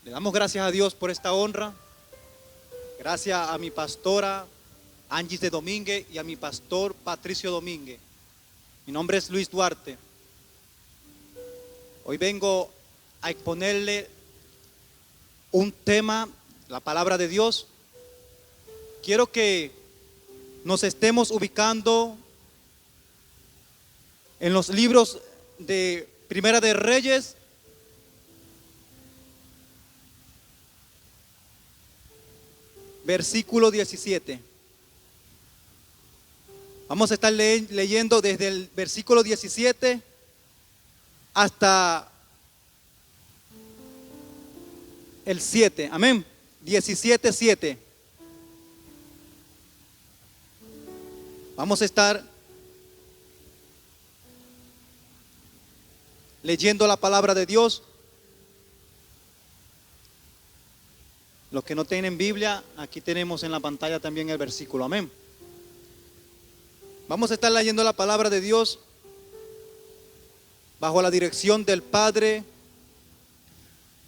Le damos gracias a Dios por esta honra. Gracias a mi pastora Angie de Domínguez y a mi pastor Patricio Domínguez. Mi nombre es Luis Duarte. Hoy vengo a exponerle un tema, la palabra de Dios. Quiero que nos estemos ubicando en los libros de Primera de Reyes, versículo 17. Vamos a estar leyendo desde el versículo 17 hasta el 7. Amén. 17, 7. Vamos a estar leyendo la palabra de Dios. Los que no tienen Biblia, aquí tenemos en la pantalla también el versículo. Amén. Vamos a estar leyendo la palabra de Dios bajo la dirección del Padre,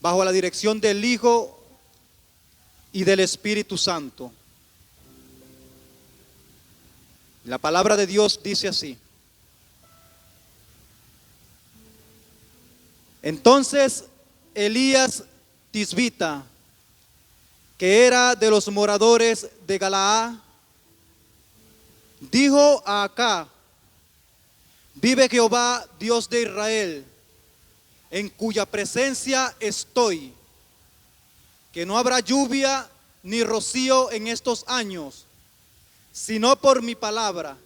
bajo la dirección del Hijo y del Espíritu Santo. La palabra de Dios dice así: entonces Elías Tisbita, que era de los moradores de Galaad, dijo a Acab: vive Jehová, Dios de Israel, en cuya presencia estoy, que no habrá lluvia ni rocío en estos años, sino por mi palabra.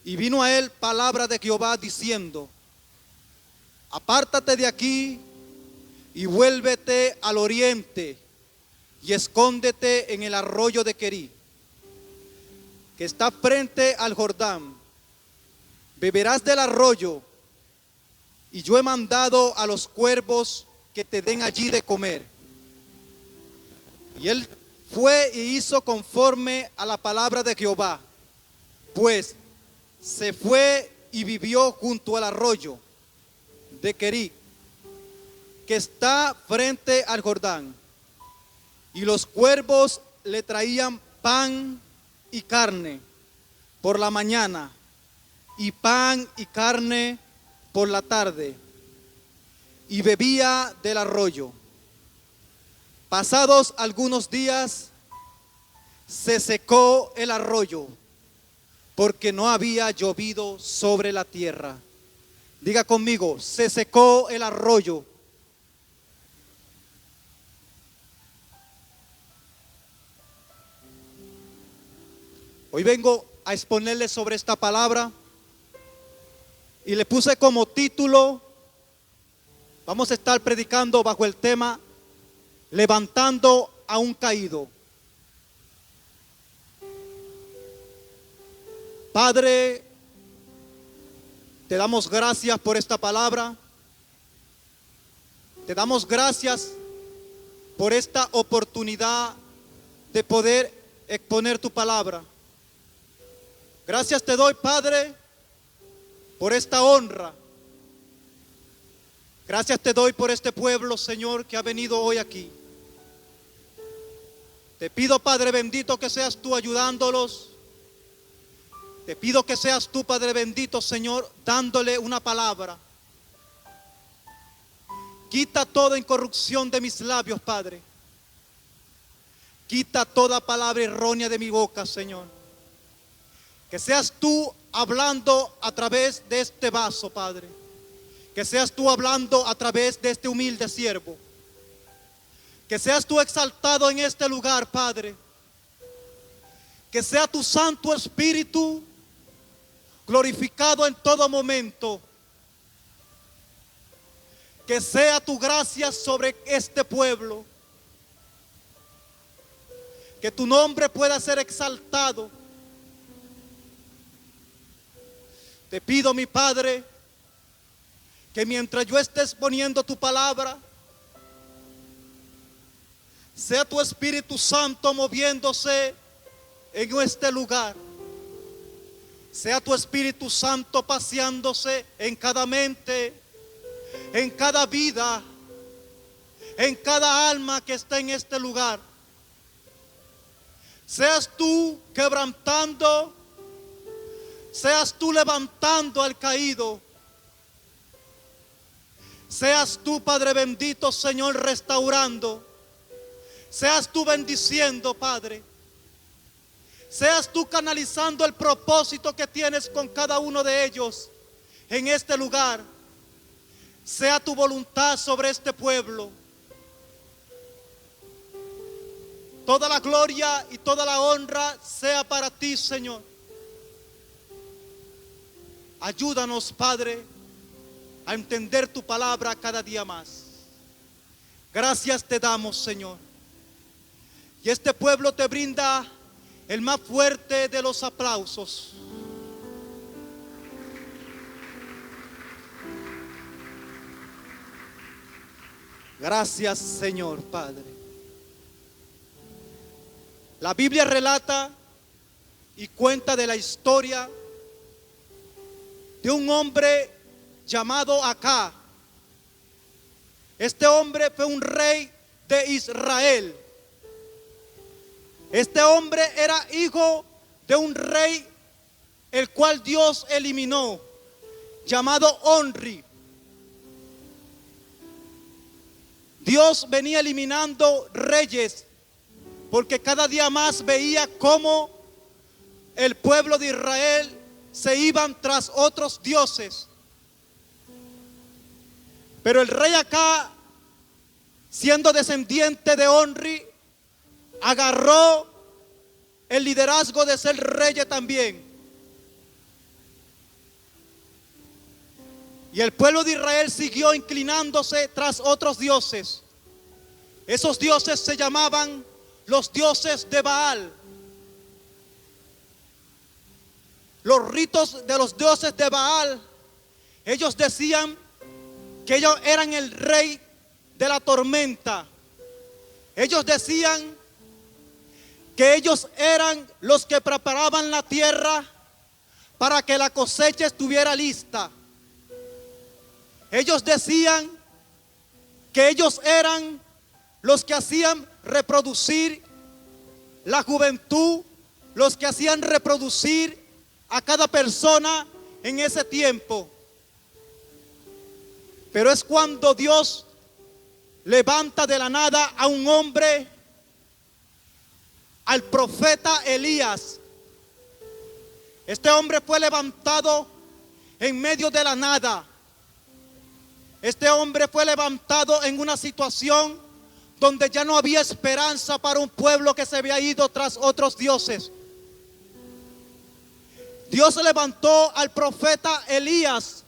Y vino a él palabra de Jehová diciendo: apártate de aquí y vuélvete al oriente y escóndete en el arroyo de Querí, que está frente al Jordán. Beberás del arroyo, y yo he mandado a los cuervos que te den allí de comer. Y él fue y hizo conforme a la palabra de Jehová, pues se fue y vivió junto al arroyo de Querí, que está frente al Jordán. Y los cuervos le traían pan y carne por la mañana, y pan y carne por la tarde, y bebía del arroyo. Pasados algunos días, se secó el arroyo, porque no había llovido sobre la tierra. Diga conmigo: se secó el arroyo. Hoy vengo a exponerles sobre esta palabra y le puse como título, vamos a estar predicando bajo el tema levantando a un caído. Padre, te damos gracias por esta palabra. Te damos gracias por esta oportunidad de poder exponer tu palabra. Gracias te doy, Padre, por esta honra. Gracias te doy por este pueblo, Señor, que ha venido hoy aquí. Te pido, Padre bendito, que seas tú ayudándolos. Te pido que seas tú, Padre bendito, Señor, dándole una palabra. Quita toda incorrupción de mis labios, Padre. Quita toda palabra errónea de mi boca, Señor. Que seas tú hablando a través de este vaso, Padre. Que seas tú hablando a través de este humilde siervo. Que seas tú exaltado en este lugar, Padre. Que sea tu Santo Espíritu glorificado en todo momento. Que sea tu gracia sobre este pueblo. Que tu nombre pueda ser exaltado. Te pido, mi Padre, que mientras yo esté exponiendo tu palabra, sea tu Espíritu Santo moviéndose en este lugar. Sea tu Espíritu Santo paseándose en cada mente, en cada vida, en cada alma que está en este lugar. Seas tú quebrantando, seas tú levantando al caído. Seas tú, Padre bendito, Señor, restaurando. Seas tú bendiciendo, Padre. Seas tú canalizando el propósito que tienes con cada uno de ellos en este lugar. Sea tu voluntad sobre este pueblo. Toda la gloria y toda la honra sea para ti, Señor. Ayúdanos, Padre, a entender tu palabra cada día más. Gracias te damos, Señor. Y este pueblo te brinda el más fuerte de los aplausos. Gracias, Señor Padre. La Biblia relata y cuenta de la historia de un hombre llamado Acá. Este hombre fue un rey de Israel. Este hombre era hijo de un rey el cual Dios eliminó, llamado Onri. Dios venía eliminando reyes porque cada día más veía cómo el pueblo de Israel se iban tras otros dioses. Pero el rey Acá, siendo descendiente de Onri, agarró el liderazgo de ser rey también. Y el pueblo de Israel siguió inclinándose tras otros dioses. Esos dioses se llamaban los dioses de Baal. Los ritos de los dioses de Baal, ellos decían que ellos eran el rey de la tormenta. Ellos decían que ellos eran los que preparaban la tierra para que la cosecha estuviera lista. Ellos decían que ellos eran los que hacían reproducir la juventud, los que hacían reproducir a cada persona en ese tiempo. Pero es cuando Dios levanta de la nada a un hombre, al profeta Elías. Este hombre fue levantado en medio de la nada. Este hombre fue levantado en una situación donde ya no había esperanza para un pueblo que se había ido tras otros dioses. Dios levantó al profeta Elías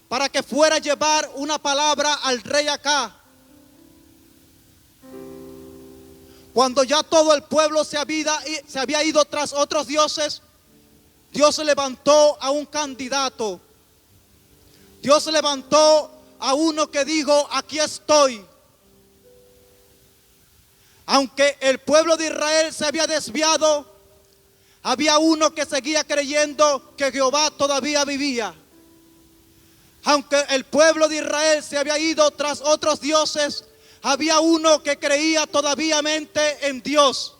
para que fuera a llevar una palabra al rey Acá. Cuando ya todo el pueblo se había ido tras otros dioses, Dios levantó a un candidato. Dios levantó a uno que dijo: aquí estoy. Aunque el pueblo de Israel se había desviado, había uno que seguía creyendo que Jehová todavía vivía. Aunque el pueblo de Israel se había ido tras otros dioses, había uno que creía todavía en Dios.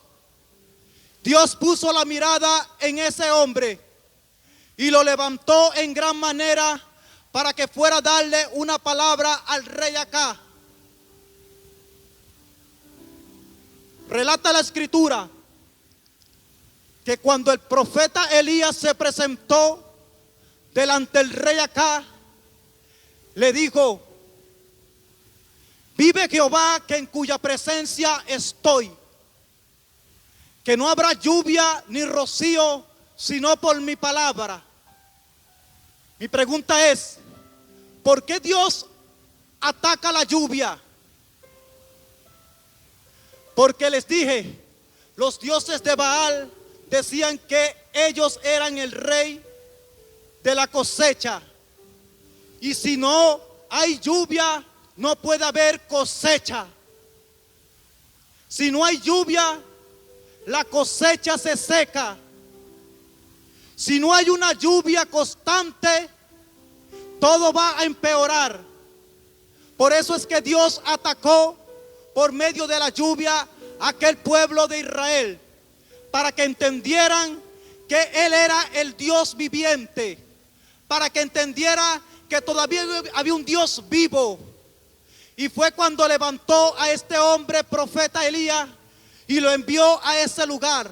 Dios puso la mirada en ese hombre y lo levantó en gran manera para que fuera a darle una palabra al rey Acá. Relata la escritura que cuando el profeta Elías se presentó delante del rey Acá, le dijo: vive Jehová, que en cuya presencia estoy, que no habrá lluvia ni rocío sino por mi palabra. Mi pregunta es: ¿por qué Dios ataca la lluvia? Porque les dije, los dioses de Baal decían que ellos eran el rey de la cosecha. Y si no hay lluvia, no puede haber cosecha. Si no hay lluvia, la cosecha se seca. Si no hay una lluvia constante, todo va a empeorar. Por eso es que Dios atacó por medio de la lluvia a aquel pueblo de Israel, para que entendieran que Él era el Dios viviente, para que entendiera que todavía había un Dios vivo. Y fue cuando levantó a este hombre profeta Elías y lo envió a ese lugar,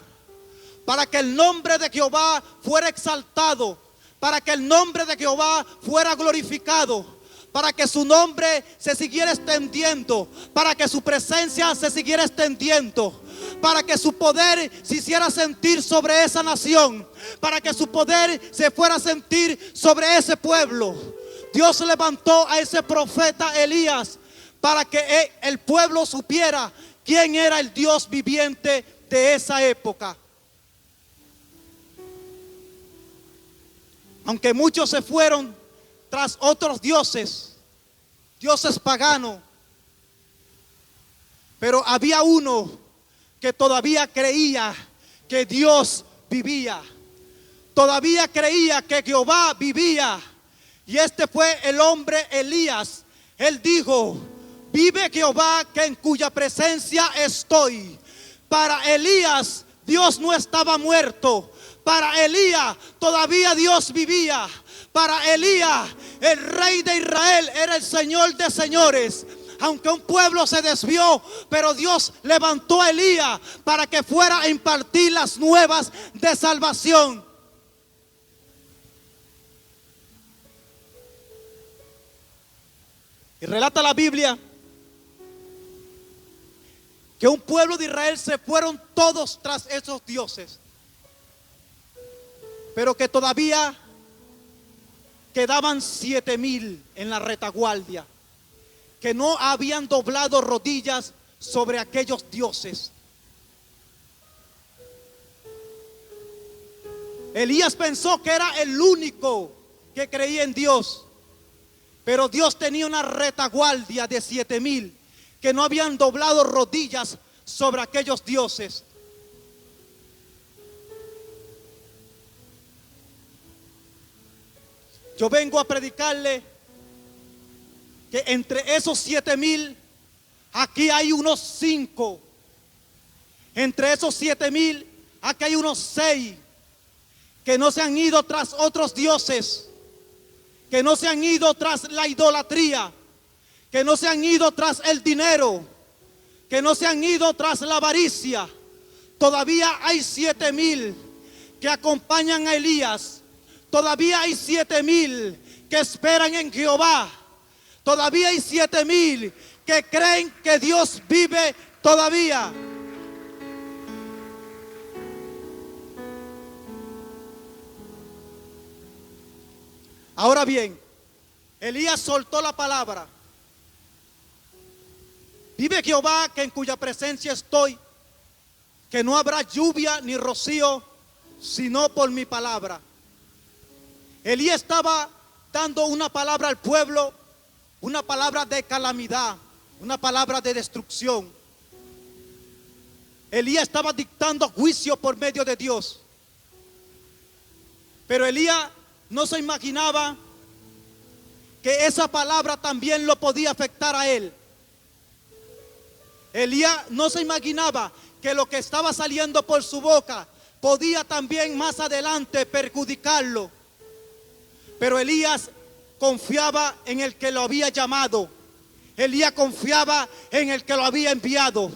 para que el nombre de Jehová fuera exaltado, para que el nombre de Jehová fuera glorificado, para que su nombre se siguiera extendiendo, para que su presencia se siguiera extendiendo, para que su poder se hiciera sentir sobre esa nación, para que su poder se fuera a sentir sobre ese pueblo. Dios levantó a ese profeta Elías para que el pueblo supiera quién era el Dios viviente de esa época. Aunque muchos se fueron tras otros dioses, dioses paganos, pero había uno que todavía creía que Dios vivía, todavía creía que Jehová vivía. Y este fue el hombre Elías. Él dijo: vive Jehová, que en cuya presencia estoy. Para Elías, Dios no estaba muerto. Para Elías todavía Dios vivía. Para Elías el rey de Israel era el Señor de señores. Aunque un pueblo se desvió, pero Dios levantó a Elías para que fuera a impartir las nuevas de salvación. Y relata la Biblia que un pueblo de Israel se fueron todos tras esos dioses, pero que todavía quedaban 7,000 en la retaguardia, que no habían doblado rodillas sobre aquellos dioses. Elías pensó que era el único que creía en Dios, pero Dios tenía una retaguardia de 7,000 que no habían doblado rodillas sobre aquellos dioses. Yo vengo a predicarle que entre esos 7,000, aquí hay unos 5. Entre esos 7,000, aquí hay unos 6 que no se han ido tras otros dioses, que no se han ido tras la idolatría, que no se han ido tras el dinero, que no se han ido tras la avaricia. Todavía hay 7,000 que acompañan a Elías. Todavía hay 7,000 que esperan en Jehová. Todavía hay 7,000 que creen que Dios vive todavía. Ahora bien, Elías soltó la palabra: vive Jehová, que en cuya presencia estoy, que no habrá lluvia ni rocío, sino por mi palabra. Elías estaba dando una palabra al pueblo, una palabra de calamidad, una palabra de destrucción. Elías estaba dictando juicio por medio de Dios. Pero Elías no se imaginaba que esa palabra también lo podía afectar a él. Elías no se imaginaba que lo que estaba saliendo por su boca podía también más adelante perjudicarlo. Pero Elías confiaba en el que lo había llamado. Elías confiaba en el que lo había enviado.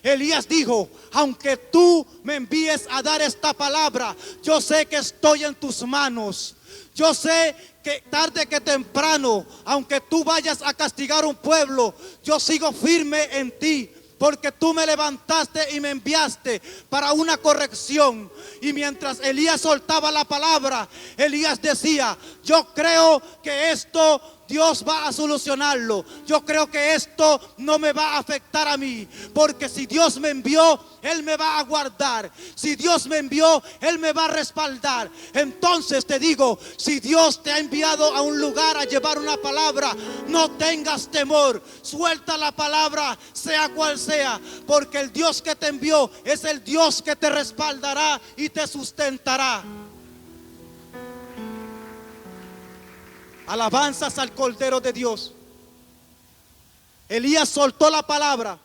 Elías dijo: aunque tú me envíes a dar esta palabra, yo sé que estoy en tus manos. Yo sé que tarde que temprano, aunque tú vayas a castigar un pueblo, yo sigo firme en ti, porque tú me levantaste y me enviaste para una corrección. Y mientras Elías soltaba la palabra, Elías decía: yo creo que esto Dios va a solucionarlo. Yo creo que esto no me va a afectar a mí, porque si Dios me envió, Él me va a guardar. Si Dios me envió, Él me va a respaldar. Entonces te digo, si Dios te ha enviado a un lugar a llevar una palabra, no tengas temor. Suelta la palabra, sea cual sea, porque el Dios que te envió es el Dios que te respaldará y te sustentará. Alabanzas al Cordero de Dios. Elías soltó la palabra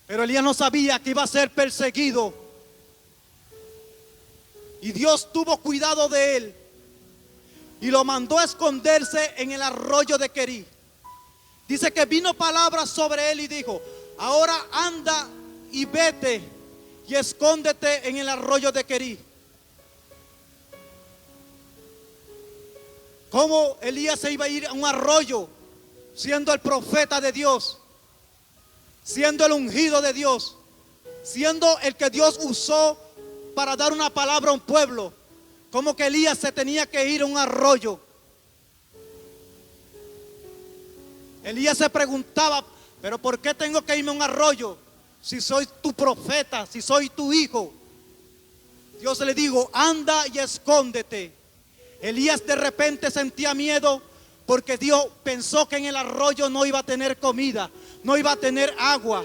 Pero Elías no sabía que iba a ser perseguido. Y Dios tuvo cuidado de él y lo mandó a esconderse en el arroyo de Querí. Dice que vino palabra sobre él y dijo: ahora anda y vete y escóndete en el arroyo de Querí. ¿Cómo Elías se iba a ir a un arroyo siendo el profeta de Dios, siendo el ungido de Dios, siendo el que Dios usó para dar una palabra a un pueblo? ¿Cómo que Elías se tenía que ir a un arroyo? Elías se preguntaba: pero ¿por qué tengo que irme a un arroyo si soy tu profeta, si soy tu hijo? Dios le dijo: anda y escóndete. Elías de repente sentía miedo porque Dios pensó que en el arroyo no iba a tener comida, no iba a tener agua.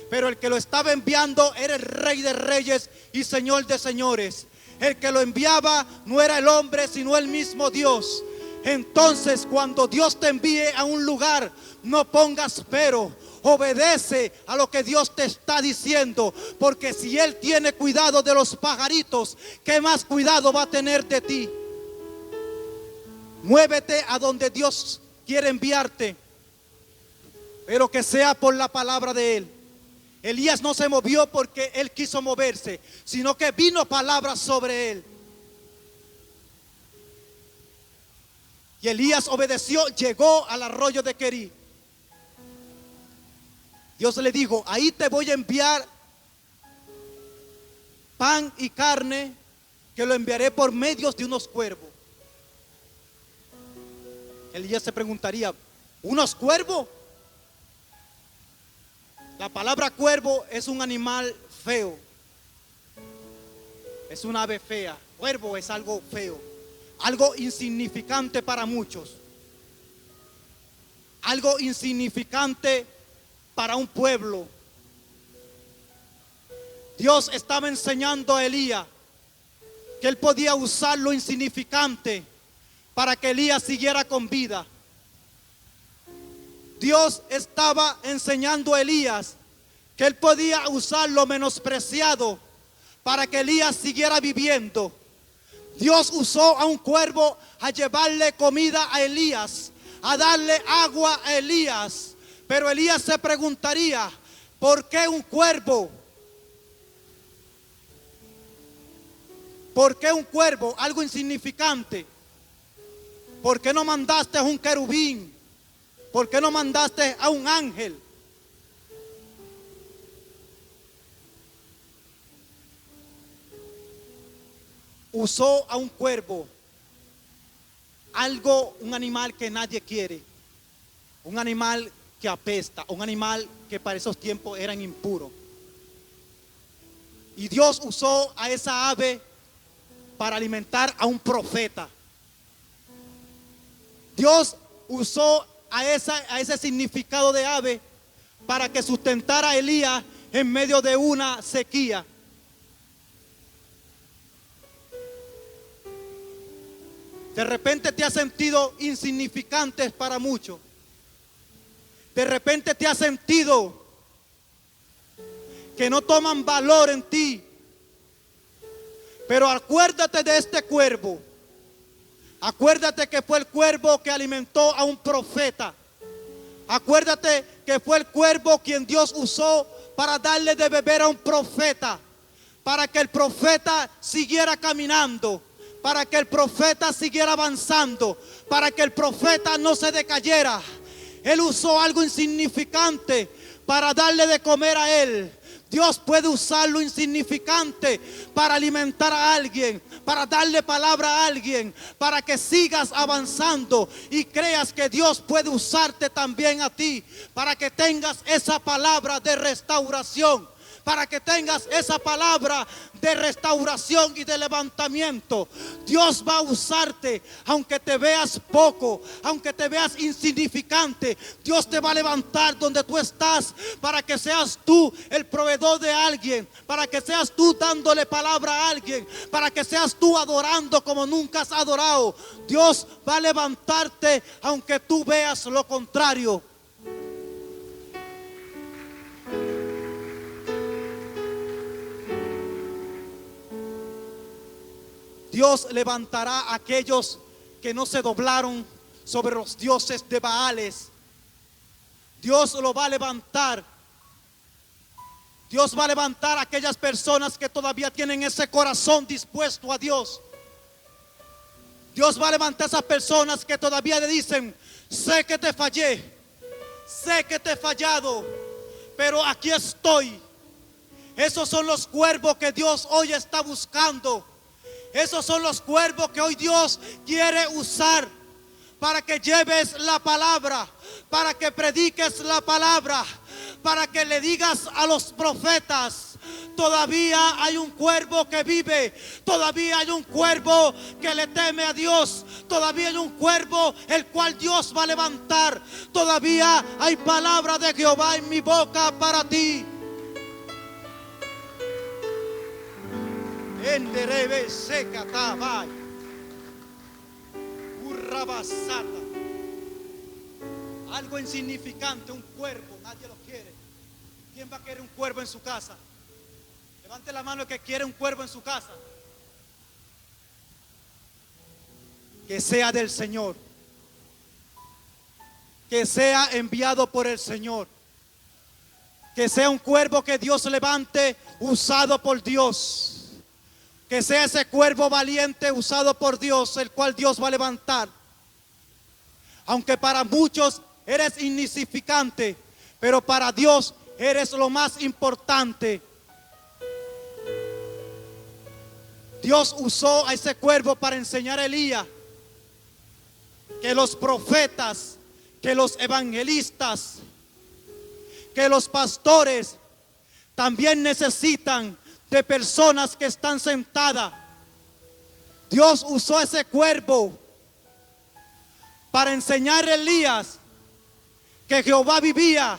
Pero el que lo estaba enviando era el Rey de Reyes y Señor de Señores. El que lo enviaba no era el hombre, sino el mismo Dios. Entonces, cuando Dios te envíe a un lugar, no pongas pero. Obedece a lo que Dios te está diciendo, porque si Él tiene cuidado de los pajaritos, ¿qué más cuidado va a tener de ti? Muévete a donde Dios quiere enviarte, pero que sea por la palabra de Él. Elías no se movió porque él quiso moverse, sino que vino palabra sobre él. Y Elías obedeció, llegó al arroyo de Querí. Dios le dijo: ahí te voy a enviar pan y carne, que lo enviaré por medios de unos cuervos. Elías se preguntaría: ¿unos cuervos? La palabra cuervo es un animal feo, es una ave fea. Cuervo es algo feo, algo insignificante para muchos, algo insignificante para un pueblo. Dios estaba enseñando a Elías que él podía usar lo insignificante para que Elías siguiera con vida. Dios estaba enseñando a Elías que él podía usar lo menospreciado para que Elías siguiera viviendo. Dios usó a un cuervo a llevarle comida a Elías, a darle agua a Elías. Pero Elías se preguntaría: ¿por qué un cuervo? ¿Por qué un cuervo? Algo insignificante. ¿Por qué no mandaste a un querubín? ¿Por qué no mandaste a un ángel? Usó a un cuervo, un animal que nadie quiere, un animal que apesta, un animal que para esos tiempos eran impuros. Y Dios usó a esa ave para alimentar a un profeta. Dios usó a ese significado de ave para que sustentara a Elías en medio de una sequía. De repente te has sentido insignificante para muchos. De repente te has sentido que no toman valor en ti. Pero acuérdate de este cuervo. Acuérdate que fue el cuervo que alimentó a un profeta. Acuérdate que fue el cuervo quien Dios usó para darle de beber a un profeta, para que el profeta siguiera caminando, para que el profeta siguiera avanzando, para que el profeta no se decayera. Él usó algo insignificante para darle de comer a él. Dios puede usar lo insignificante para alimentar a alguien, para darle palabra a alguien, para que sigas avanzando y creas que Dios puede usarte también a ti, para que tengas esa palabra de restauración, para que tengas esa palabra de restauración y de levantamiento. Dios va a usarte, aunque te veas poco, aunque te veas insignificante. Dios te va a levantar donde tú estás, para que seas tú el proveedor de alguien, para que seas tú dándole palabra a alguien, para que seas tú adorando como nunca has adorado. Dios va a levantarte aunque tú veas lo contrario. Dios levantará a aquellos que no se doblaron sobre los dioses de Baales. Dios lo va a levantar. Dios va a levantar a aquellas personas que todavía tienen ese corazón dispuesto a Dios. Dios va a levantar a esas personas que todavía le dicen: sé que te fallé, sé que te he fallado, pero aquí estoy. Esos son los cuervos que Dios hoy está buscando. Esos son los cuervos que hoy Dios quiere usar para que lleves la palabra, para que prediques la palabra, para que le digas a los profetas: todavía hay un cuervo que vive, todavía hay un cuervo que le teme a Dios, todavía hay un cuervo el cual Dios va a levantar, todavía hay palabra de Jehová en mi boca para ti. Enderebe seca tabay, urrabasata. Algo insignificante, un cuervo, nadie lo quiere. ¿Quién va a querer un cuervo en su casa? Levante la mano el que quiere un cuervo en su casa. Que sea del Señor, que sea enviado por el Señor, que sea un cuervo que Dios levante, usado por Dios. Que sea ese cuervo valiente usado por Dios, el cual Dios va a levantar. Aunque para muchos eres insignificante, pero para Dios eres lo más importante. Dios usó a ese cuervo para enseñar a Elías que los profetas, que los evangelistas, que los pastores también necesitan de personas que están sentadas. Dios usó ese cuervo para enseñar a Elías que Jehová vivía,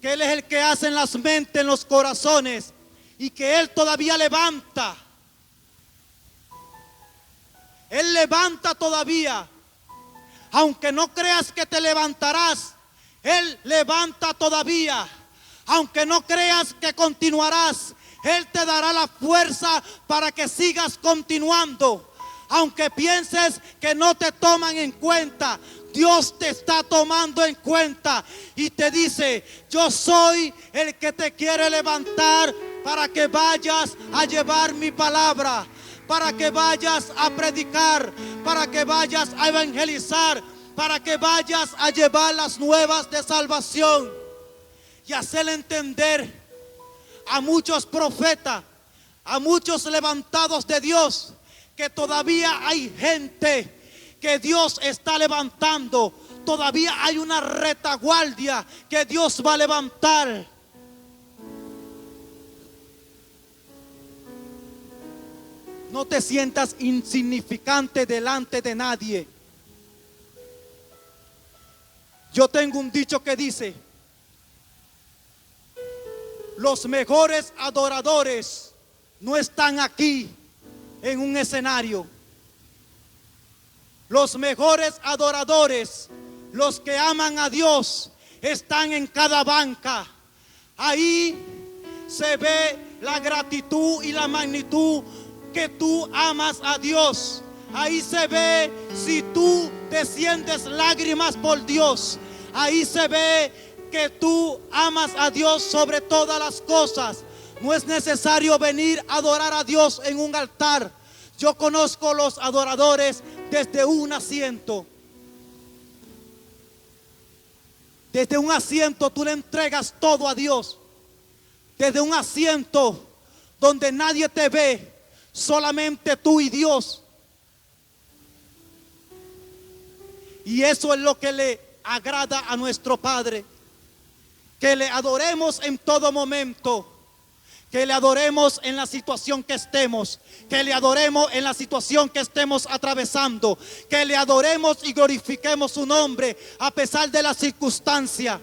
que Él es el que hace en las mentes, en los corazones, y que Él todavía levanta. Él levanta todavía. Aunque no creas que te levantarás, Él levanta todavía. Aunque no creas que continuarás, Él te dará la fuerza para que sigas continuando. Aunque pienses que no te toman en cuenta, Dios te está tomando en cuenta y te dice: yo soy el que te quiere levantar para que vayas a llevar mi palabra, para que vayas a predicar, para que vayas a evangelizar, para que vayas a llevar las nuevas de salvación y hacerle entender a muchos profetas, a muchos levantados de Dios, que todavía hay gente que Dios está levantando. Todavía hay una retaguardia que Dios va a levantar. No te sientas insignificante delante de nadie. Yo tengo un dicho que dice: los mejores adoradores no están aquí en un escenario. Los mejores adoradores, los que aman a Dios, están en cada banca. Ahí se ve la gratitud y la magnitud que tú amas a Dios. Ahí se ve si tú desciendes lágrimas por Dios. Ahí se ve que tú amas a Dios sobre todas las cosas. No es necesario venir a adorar a Dios en un altar. Yo conozco los adoradores desde un asiento. Desde un asiento tú le entregas todo a Dios. Desde un asiento donde nadie te ve, solamente tú y Dios. Y eso es lo que le agrada a nuestro Padre. Que le adoremos en todo momento. Que le adoremos en la situación que estemos. Que le adoremos en la situación que estemos atravesando. Que le adoremos y glorifiquemos su nombre a pesar de la circunstancia.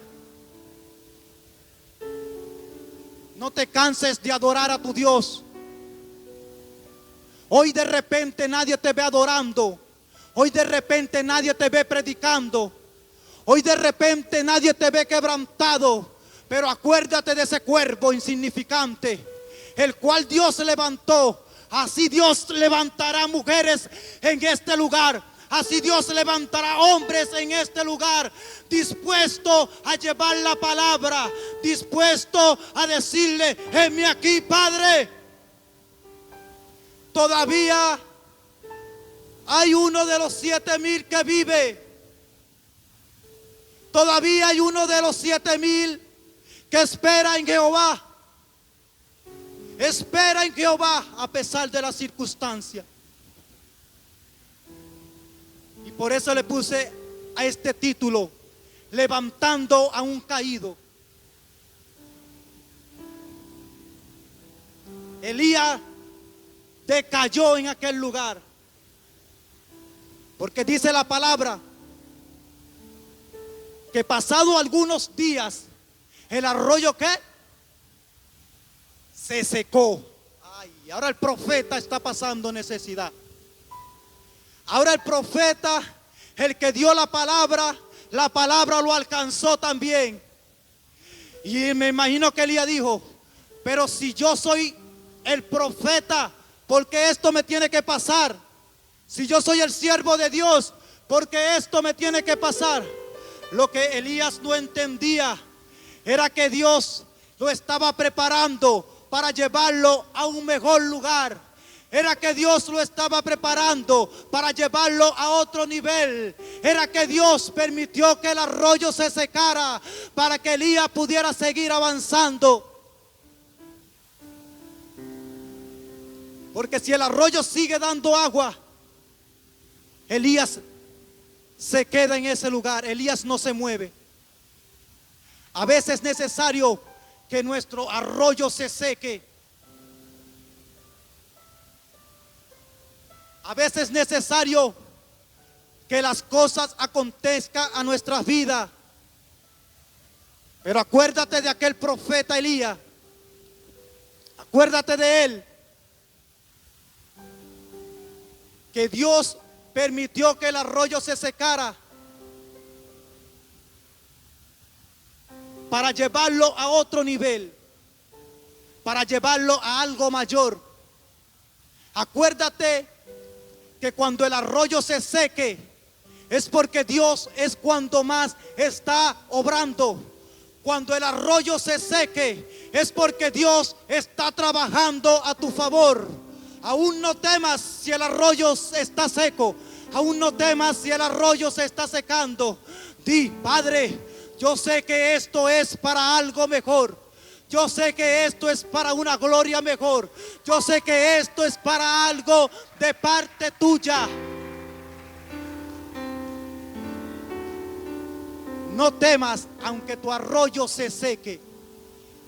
No te canses de adorar a tu Dios. Hoy de repente nadie te ve adorando. Hoy de repente nadie te ve predicando. Hoy de repente nadie te ve quebrantado. Pero acuérdate de ese cuervo insignificante, el cual Dios levantó así Dios levantará mujeres en este lugar. Así Dios levantará hombres en este lugar, dispuesto a llevar la palabra, dispuesto a decirle: heme aquí, Padre. Todavía hay uno de los 7,000 que vive. Todavía hay uno de los 7,000 que espera en Jehová. Espera en Jehová a pesar de las circunstancias. Y por eso le puse a este título: levantando a un caído. Elías decayó en aquel lugar, porque dice la palabra que pasado algunos días el arroyo ¿qué? Se secó. Ay, ahora el profeta está pasando necesidad. Ahora el profeta, el que dio la palabra lo alcanzó también. Y me imagino que Elías dijo: pero si yo soy el profeta, ¿por qué esto me tiene que pasar? Si yo soy el siervo de Dios, ¿por qué esto me tiene que pasar? Lo que Elías no entendía era que Dios lo estaba preparando para llevarlo a un mejor lugar. Era que Dios lo estaba preparando para llevarlo a otro nivel. Era que Dios permitió que el arroyo se secara para que Elías pudiera seguir avanzando. Porque si el arroyo sigue dando agua, Elías se queda en ese lugar. Elías no se mueve. A veces es necesario que nuestro arroyo se seque. A veces es necesario que las cosas acontezcan a nuestras vidas. Pero acuérdate de aquel profeta Elías. Acuérdate de él. Que Dios permitió que el arroyo se secara para llevarlo a otro nivel, para llevarlo a algo mayor. Acuérdate que cuando el arroyo se seque es porque Dios es cuando más está obrando. Cuando el arroyo se seque es porque Dios está trabajando a tu favor. Aún no temas si el arroyo está seco. Aún no temas si el arroyo se está secando. Di: Padre, yo sé que esto es para algo mejor. Yo sé que esto es para una gloria mejor. Yo sé que esto es para algo de parte tuya. No temas aunque tu arroyo se seque.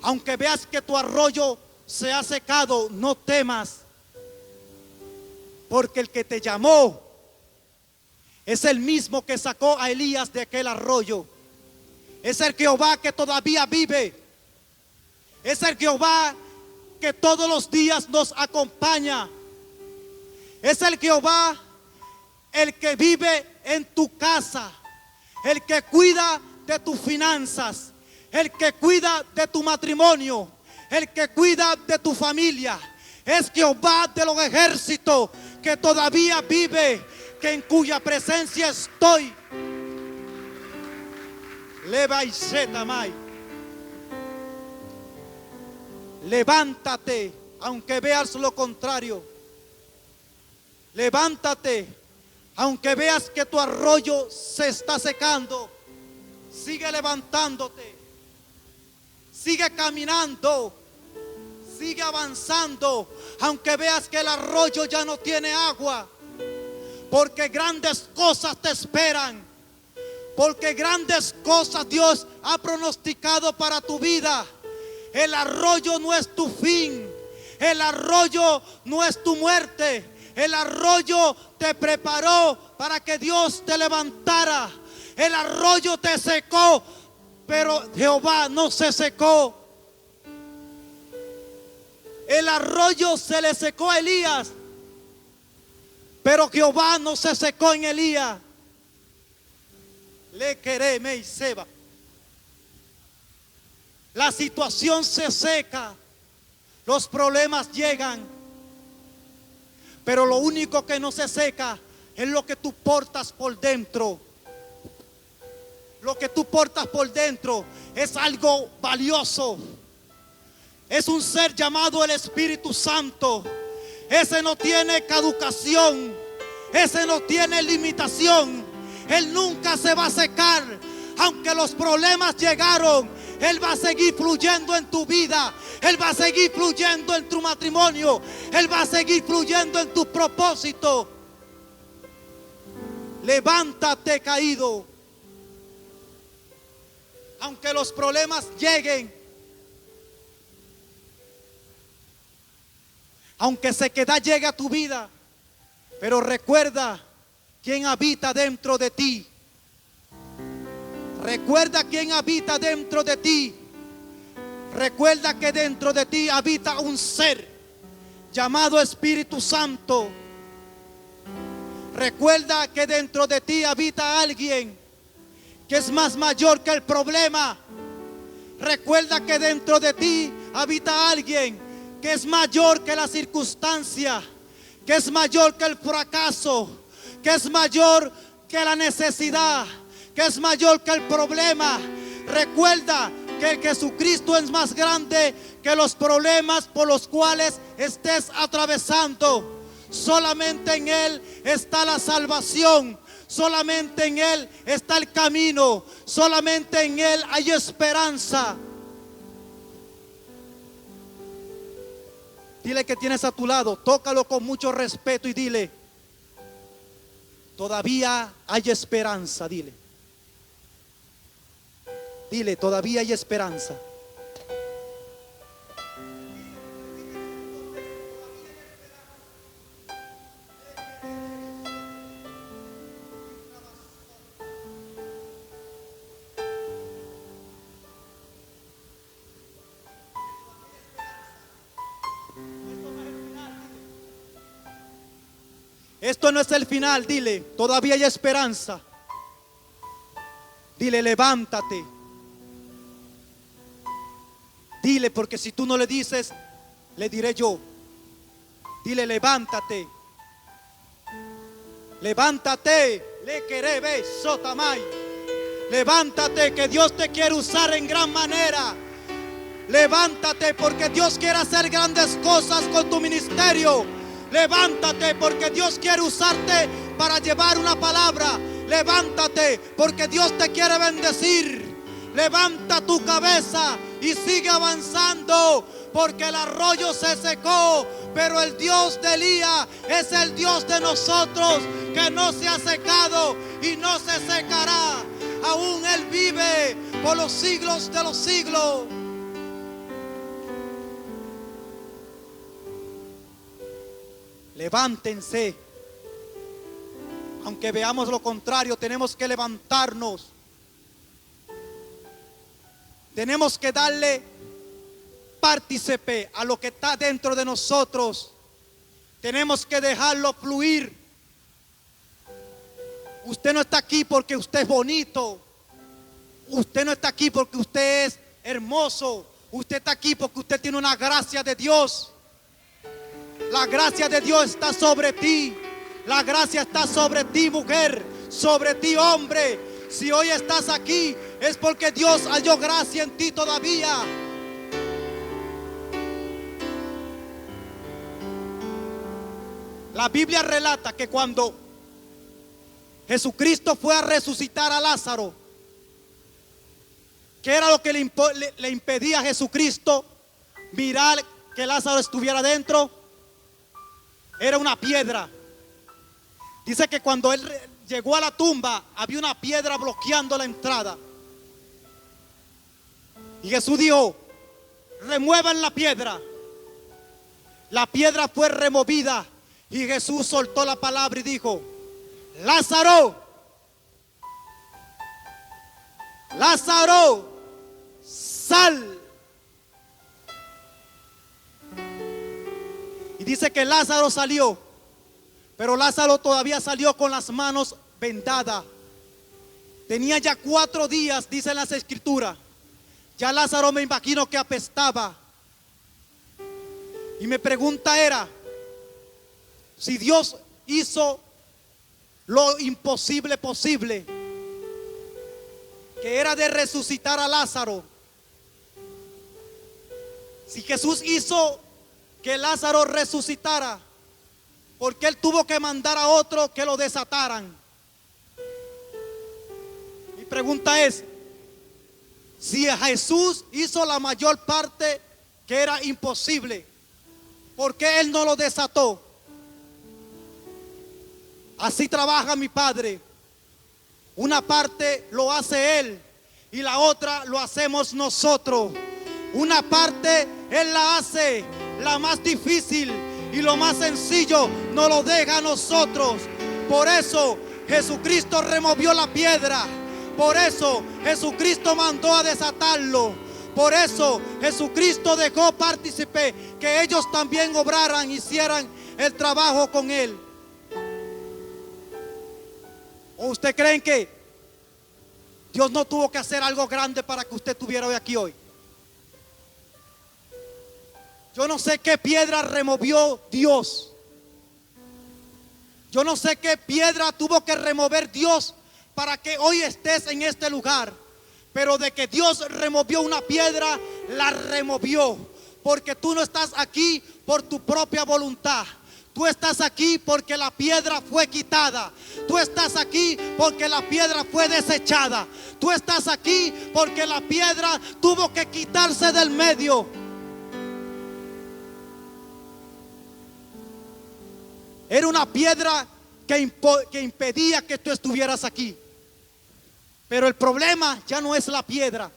Aunque veas que tu arroyo se ha secado, no temas. Porque el que te llamó es el mismo que sacó a Elías de aquel arroyo. Es el Jehová que todavía vive. Es el Jehová que todos los días nos acompaña. Es el Jehová el que vive en tu casa. El que cuida de tus finanzas. El que cuida de tu matrimonio. El que cuida de tu familia. Es Jehová de los ejércitos que todavía vive, que en cuya presencia estoy. Leva y setamai. Levántate, aunque veas lo contrario. Levántate, aunque veas que tu arroyo se está secando. Sigue levantándote. Sigue caminando. Sigue avanzando, aunque veas que el arroyo ya no tiene agua. Porque grandes cosas te esperan. Porque grandes cosas Dios ha pronosticado para tu vida. El arroyo no es tu fin. El arroyo no es tu muerte. El arroyo te preparó para que Dios te levantara. El arroyo te secó, pero Jehová no se secó. El arroyo se le secó a Elías, pero Jehová no se secó en Elías. Le quereme y seba. La situación se seca, los problemas llegan, pero lo único que no se seca es lo que tú portas por dentro. Lo que tú portas por dentro es algo valioso. Es un ser llamado el Espíritu Santo. Ese no tiene caducación. Ese no tiene limitación. Él nunca se va a secar. Aunque los problemas llegaron, Él va a seguir fluyendo en tu vida. Él va a seguir fluyendo en tu matrimonio. Él va a seguir fluyendo en tu propósito. Levántate, caído. Aunque los problemas lleguen, aunque sequedad llegue a tu vida, pero recuerda quién habita dentro de ti. Recuerda quién habita dentro de ti. Recuerda que dentro de ti habita un ser llamado Espíritu Santo. Recuerda que dentro de ti habita alguien que es más mayor que el problema. Recuerda que dentro de ti habita alguien que es mayor que la circunstancia, que es mayor que el fracaso, que es mayor que la necesidad, que es mayor que el problema. Recuerda que Jesucristo es más grande que los problemas por los cuales estés atravesando. Solamente en Él está la salvación. Solamente en Él está el camino. Solamente en Él hay esperanza. Dile que tienes a tu lado, tócalo con mucho respeto y dile: todavía hay esperanza. Dile, todavía hay esperanza. Esto no es el final, dile, todavía hay esperanza. Dile, levántate. Dile, porque si tú no le dices, le diré yo. Dile, levántate. Levántate, le querebe sotamay. Levántate, que Dios te quiere usar en gran manera. Levántate, porque Dios quiere hacer grandes cosas con tu ministerio. Levántate, porque Dios quiere usarte para llevar una palabra. Levántate, porque Dios te quiere bendecir. Levanta tu cabeza y sigue avanzando, porque el arroyo se secó, pero el Dios de Elías es el Dios de nosotros, que no se ha secado y no se secará. Aún Él vive por los siglos de los siglos. Levántense. Aunque veamos lo contrario, tenemos que levantarnos. Tenemos que darle partícipe a lo que está dentro de nosotros. Tenemos que dejarlo fluir. Usted no está aquí porque usted es bonito. Usted no está aquí porque usted es hermoso. Usted está aquí porque usted tiene una gracia de Dios. La gracia de Dios está sobre ti. La gracia está sobre ti, mujer, sobre ti, hombre. Si hoy estás aquí es porque Dios halló gracia en ti todavía. La Biblia relata que cuando Jesucristo fue a resucitar a Lázaro, ¿qué era lo que le impedía a Jesucristo mirar que Lázaro estuviera dentro? Era una piedra. Dice que cuando él llegó a la tumba, había una piedra bloqueando la entrada. Y Jesús dijo: remuevan la piedra. La piedra fue removida y Jesús soltó la palabra y dijo: Lázaro, Lázaro, sal. Y dice que Lázaro salió, pero Lázaro todavía salió con las manos vendadas. Tenía ya 4 días, dicen las escrituras. Ya Lázaro, me imagino que apestaba. Y mi pregunta era: Si Dios hizo lo imposible posible, que era de resucitar a Lázaro, si Jesús hizo que Lázaro resucitara, ¿por qué Él tuvo que mandar a otro que lo desataran? Mi pregunta es, si Jesús hizo la mayor parte que era imposible, ¿por qué Él no lo desató? Así trabaja mi Padre. Una parte lo hace Él y la otra lo hacemos nosotros. Una parte Él la hace, la más difícil, y lo más sencillo nos lo deja a nosotros. Por eso Jesucristo removió la piedra. Por eso Jesucristo mandó a desatarlo. Por eso Jesucristo dejó partícipe que ellos también obraran, hicieran el trabajo con Él. ¿O usted creen que Dios no tuvo que hacer algo grande para que usted estuviera hoy aquí hoy? Yo no sé qué piedra removió Dios. Yo no sé qué piedra tuvo que remover Dios para que hoy estés en este lugar. Pero de que Dios removió una piedra, la removió. Porque tú no estás aquí por tu propia voluntad. Tú estás aquí porque la piedra fue quitada. Tú estás aquí porque la piedra fue desechada. Tú estás aquí porque la piedra tuvo que quitarse del medio. Era una piedra que impedía que tú estuvieras aquí. Pero el problema ya no es la piedra.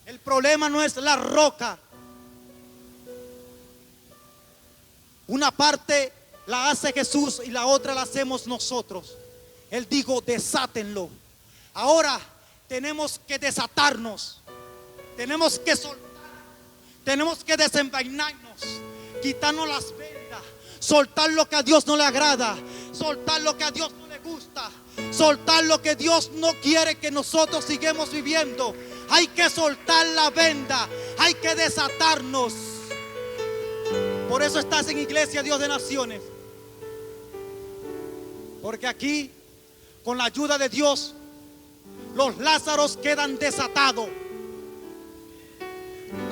El problema no es la roca. Una parte la hace Jesús y la otra la hacemos nosotros. Él dijo, desátenlo. Ahora tenemos que desatarnos. Tenemos que soltar. Tenemos que desenvainarnos. Quitarnos las vendas. Soltar lo que a Dios no le agrada. Soltar lo que a Dios no le gusta. Soltar lo que Dios no quiere que nosotros sigamos viviendo. Hay que soltar la venda. Hay que desatarnos. Por eso estás en Iglesia Dios de Naciones. Porque aquí, con la ayuda de Dios, los Lázaros quedan desatados.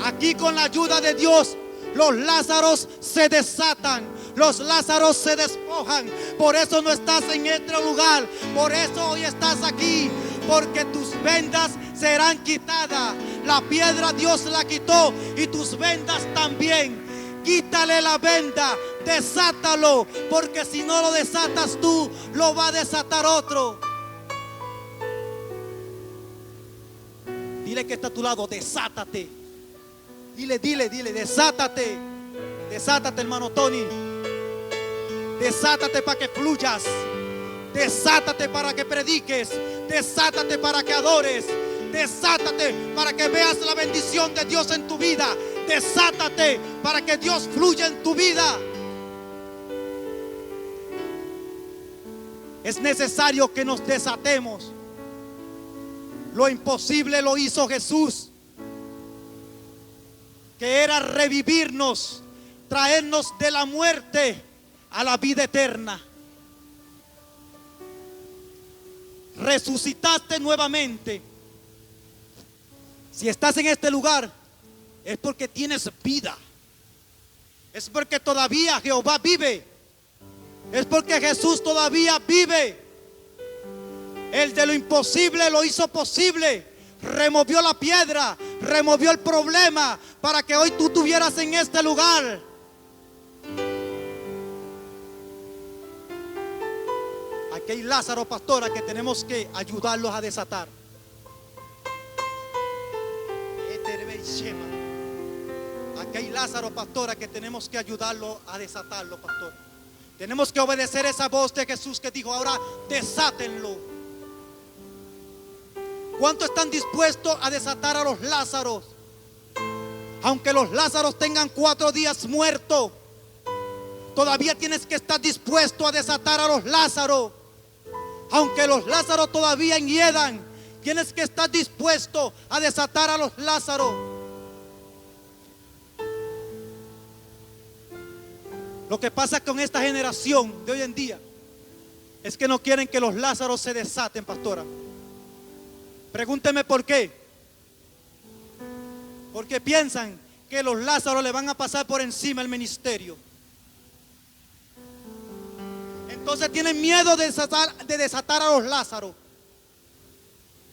Aquí, con la ayuda de Dios, los Lázaros se desatan. Los Lázaros se despojan. Por eso no estás en este lugar. Por eso hoy estás aquí. Porque tus vendas serán quitadas. La piedra Dios la quitó y tus vendas también. Quítale la venda, desátalo, porque si no lo desatas tú, lo va a desatar otro. Dile que está a tu lado, desátate. Dile, desátate. Desátate, hermano Tony. Desátate para que fluyas. Desátate para que prediques. Desátate para que adores. Desátate para que veas la bendición de Dios en tu vida. Desátate para que Dios fluya en tu vida. Es necesario que nos desatemos. Lo imposible lo hizo Jesús, que era revivirnos, traernos de la muerte a la vida eterna. Resucitaste nuevamente. Si estás en este lugar, es porque tienes vida. Es porque todavía Jehová vive. Es porque Jesús todavía vive. El de lo imposible lo hizo posible. Removió la piedra, removió el problema para que hoy tú estuvieras en este lugar. Aquí hay Lázaro, pastora, que tenemos que ayudarlos a desatar. Aquí hay Lázaro, pastora, que tenemos que ayudarlo a desatarlo, pastor. Tenemos que obedecer esa voz de Jesús que dijo, ahora desátenlo. ¿Cuántos están dispuestos a desatar a los Lázaros? Aunque los Lázaros tengan 4 días muertos, todavía tienes que estar dispuesto a desatar a los Lázaros. Aunque los Lázaros todavía hiedan, tienes que estar dispuesto a desatar a los Lázaros. Lo que pasa con esta generación de hoy en día es que no quieren que los Lázaros se desaten, pastora. Pregúnteme por qué. Porque piensan que los Lázaros le van a pasar por encima el ministerio. Entonces tienen miedo de desatar a los Lázaros.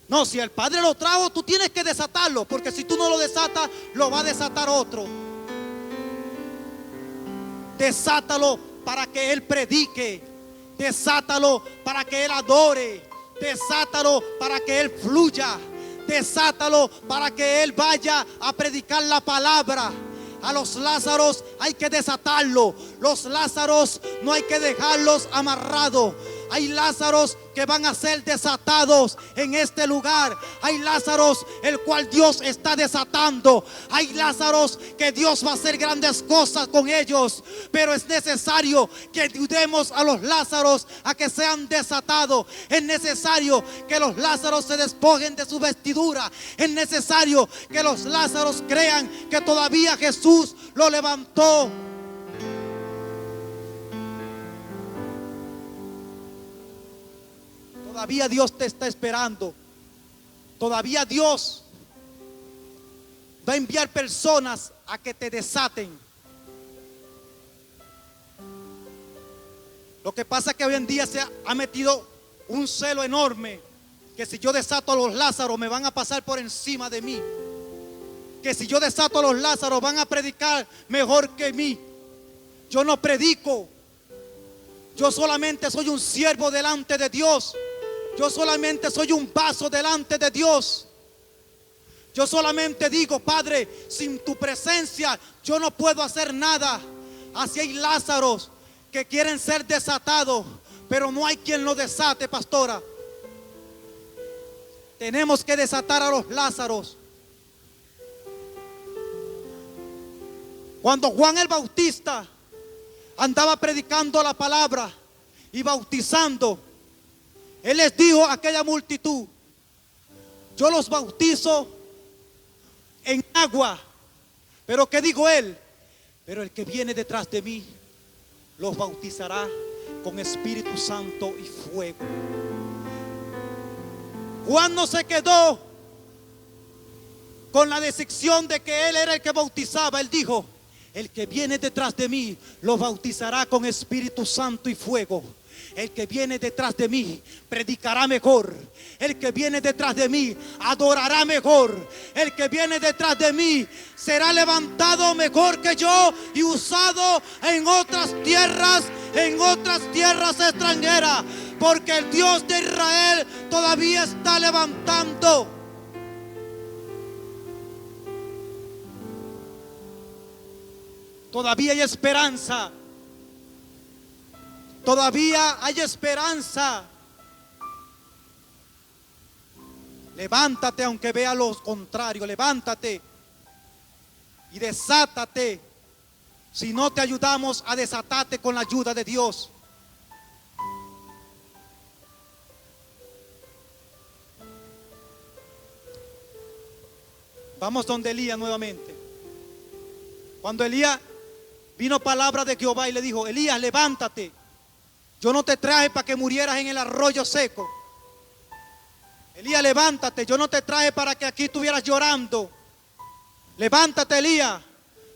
No, si el Padre lo trajo, tú tienes que desatarlo, porque si tú no lo desatas, lo va a desatar otro. Desátalo para que Él predique. Desátalo para que Él adore. Desátalo para que Él fluya. Desátalo para que Él vaya a predicar la palabra. A los Lázaros hay que desatarlo. Los Lázaros no hay que dejarlos amarrados. Hay Lázaros que van a ser desatados en este lugar. Hay Lázaros el cual Dios está desatando. Hay Lázaros que Dios va a hacer grandes cosas con ellos. Pero es necesario que ayudemos a los Lázaros a que sean desatados. Es necesario que los Lázaros se despojen de su vestidura. Es necesario que los Lázaros crean que todavía Jesús lo levantó. Todavía Dios te está esperando. Todavía Dios va a enviar personas a que te desaten. Lo que pasa es que hoy en día se ha metido un celo enorme, que si yo desato a los Lázaros me van a pasar por encima de mí. Que si yo desato a los Lázaros van a predicar mejor que mí. Yo no predico. Yo solamente soy un siervo delante de Dios. Yo solamente soy un vaso delante de Dios. Yo solamente digo, Padre, sin tu presencia yo no puedo hacer nada. Así hay Lázaros que quieren ser desatados, pero no hay quien lo desate, pastora. Tenemos que desatar a los Lázaros. Cuando Juan el Bautista andaba predicando la palabra y bautizando, él les dijo a aquella multitud: yo los bautizo en agua. Pero ¿qué dijo él? Pero el que viene detrás de mí los bautizará con Espíritu Santo y fuego. Juan no se quedó con la decisión de que él era el que bautizaba. Él dijo: el que viene detrás de mí los bautizará con Espíritu Santo y fuego. El que viene detrás de mí predicará mejor. El que viene detrás de mí adorará mejor. El que viene detrás de mí será levantado mejor que yo y usado en otras tierras extranjeras. Porque el Dios de Israel todavía está levantando. Todavía hay esperanza. Todavía hay esperanza. Levántate aunque vea lo contrario. Levántate y desátate. Si no te ayudamos a desatarte con la ayuda de Dios. Vamos donde Elías nuevamente. Cuando Elías vino palabra de Jehová y le dijo: Elías, levántate. Yo no te traje para que murieras en el arroyo seco. Elías, levántate. Yo no te traje para que aquí estuvieras llorando. Levántate, Elías,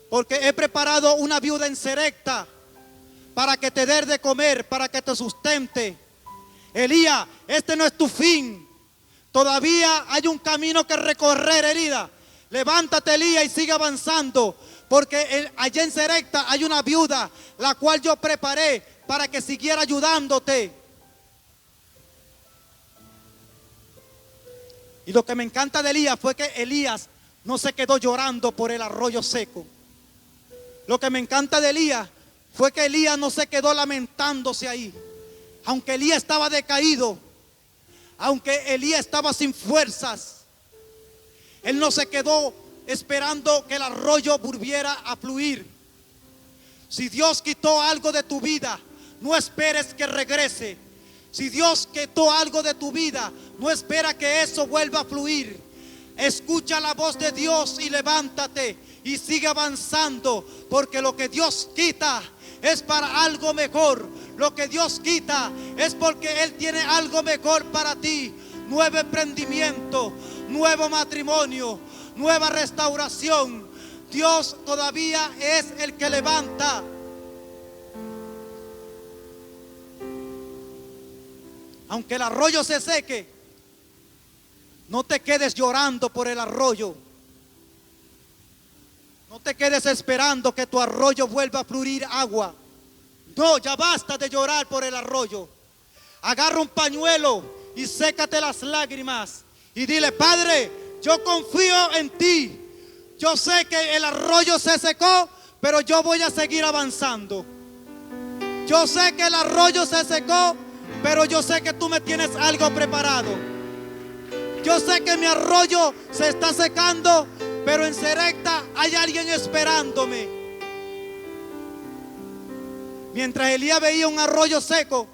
porque he preparado una viuda en Serepta para que te dé de comer, para que te sustente. Elías, este no es tu fin. Todavía hay un camino que recorrer, Elías. Levántate, Elías, y sigue avanzando, porque allá en Serepta hay una viuda, la cual yo preparé para que siguiera ayudándote. Y lo que me encanta de Elías fue que Elías no se quedó llorando por el arroyo seco. Lo que me encanta de Elías fue que Elías no se quedó lamentándose ahí. Aunque Elías estaba decaído, aunque Elías estaba sin fuerzas, él no se quedó esperando que el arroyo volviera a fluir. Si Dios quitó algo de tu vida, no esperes que regrese. Si Dios quitó algo de tu vida, no espera que eso vuelva a fluir. Escucha la voz de Dios y levántate y sigue avanzando, porque lo que Dios quita, es para algo mejor. Lo que Dios quita es porque Él tiene algo mejor para ti. Nuevo emprendimiento, nuevo matrimonio, nueva restauración. Dios todavía es el que levanta. Aunque el arroyo se seque, no te quedes llorando por el arroyo. No te quedes esperando que tu arroyo vuelva a fluir agua. No, ya basta de llorar por el arroyo. Agarra un pañuelo y sécate las lágrimas y dile: Padre, yo confío en ti. Yo sé que el arroyo se secó, pero yo voy a seguir avanzando. Yo sé que el arroyo se secó, pero yo sé que tú me tienes algo preparado. Yo sé que mi arroyo se está secando, pero en Serepta hay alguien esperándome. Mientras Elías veía un arroyo seco,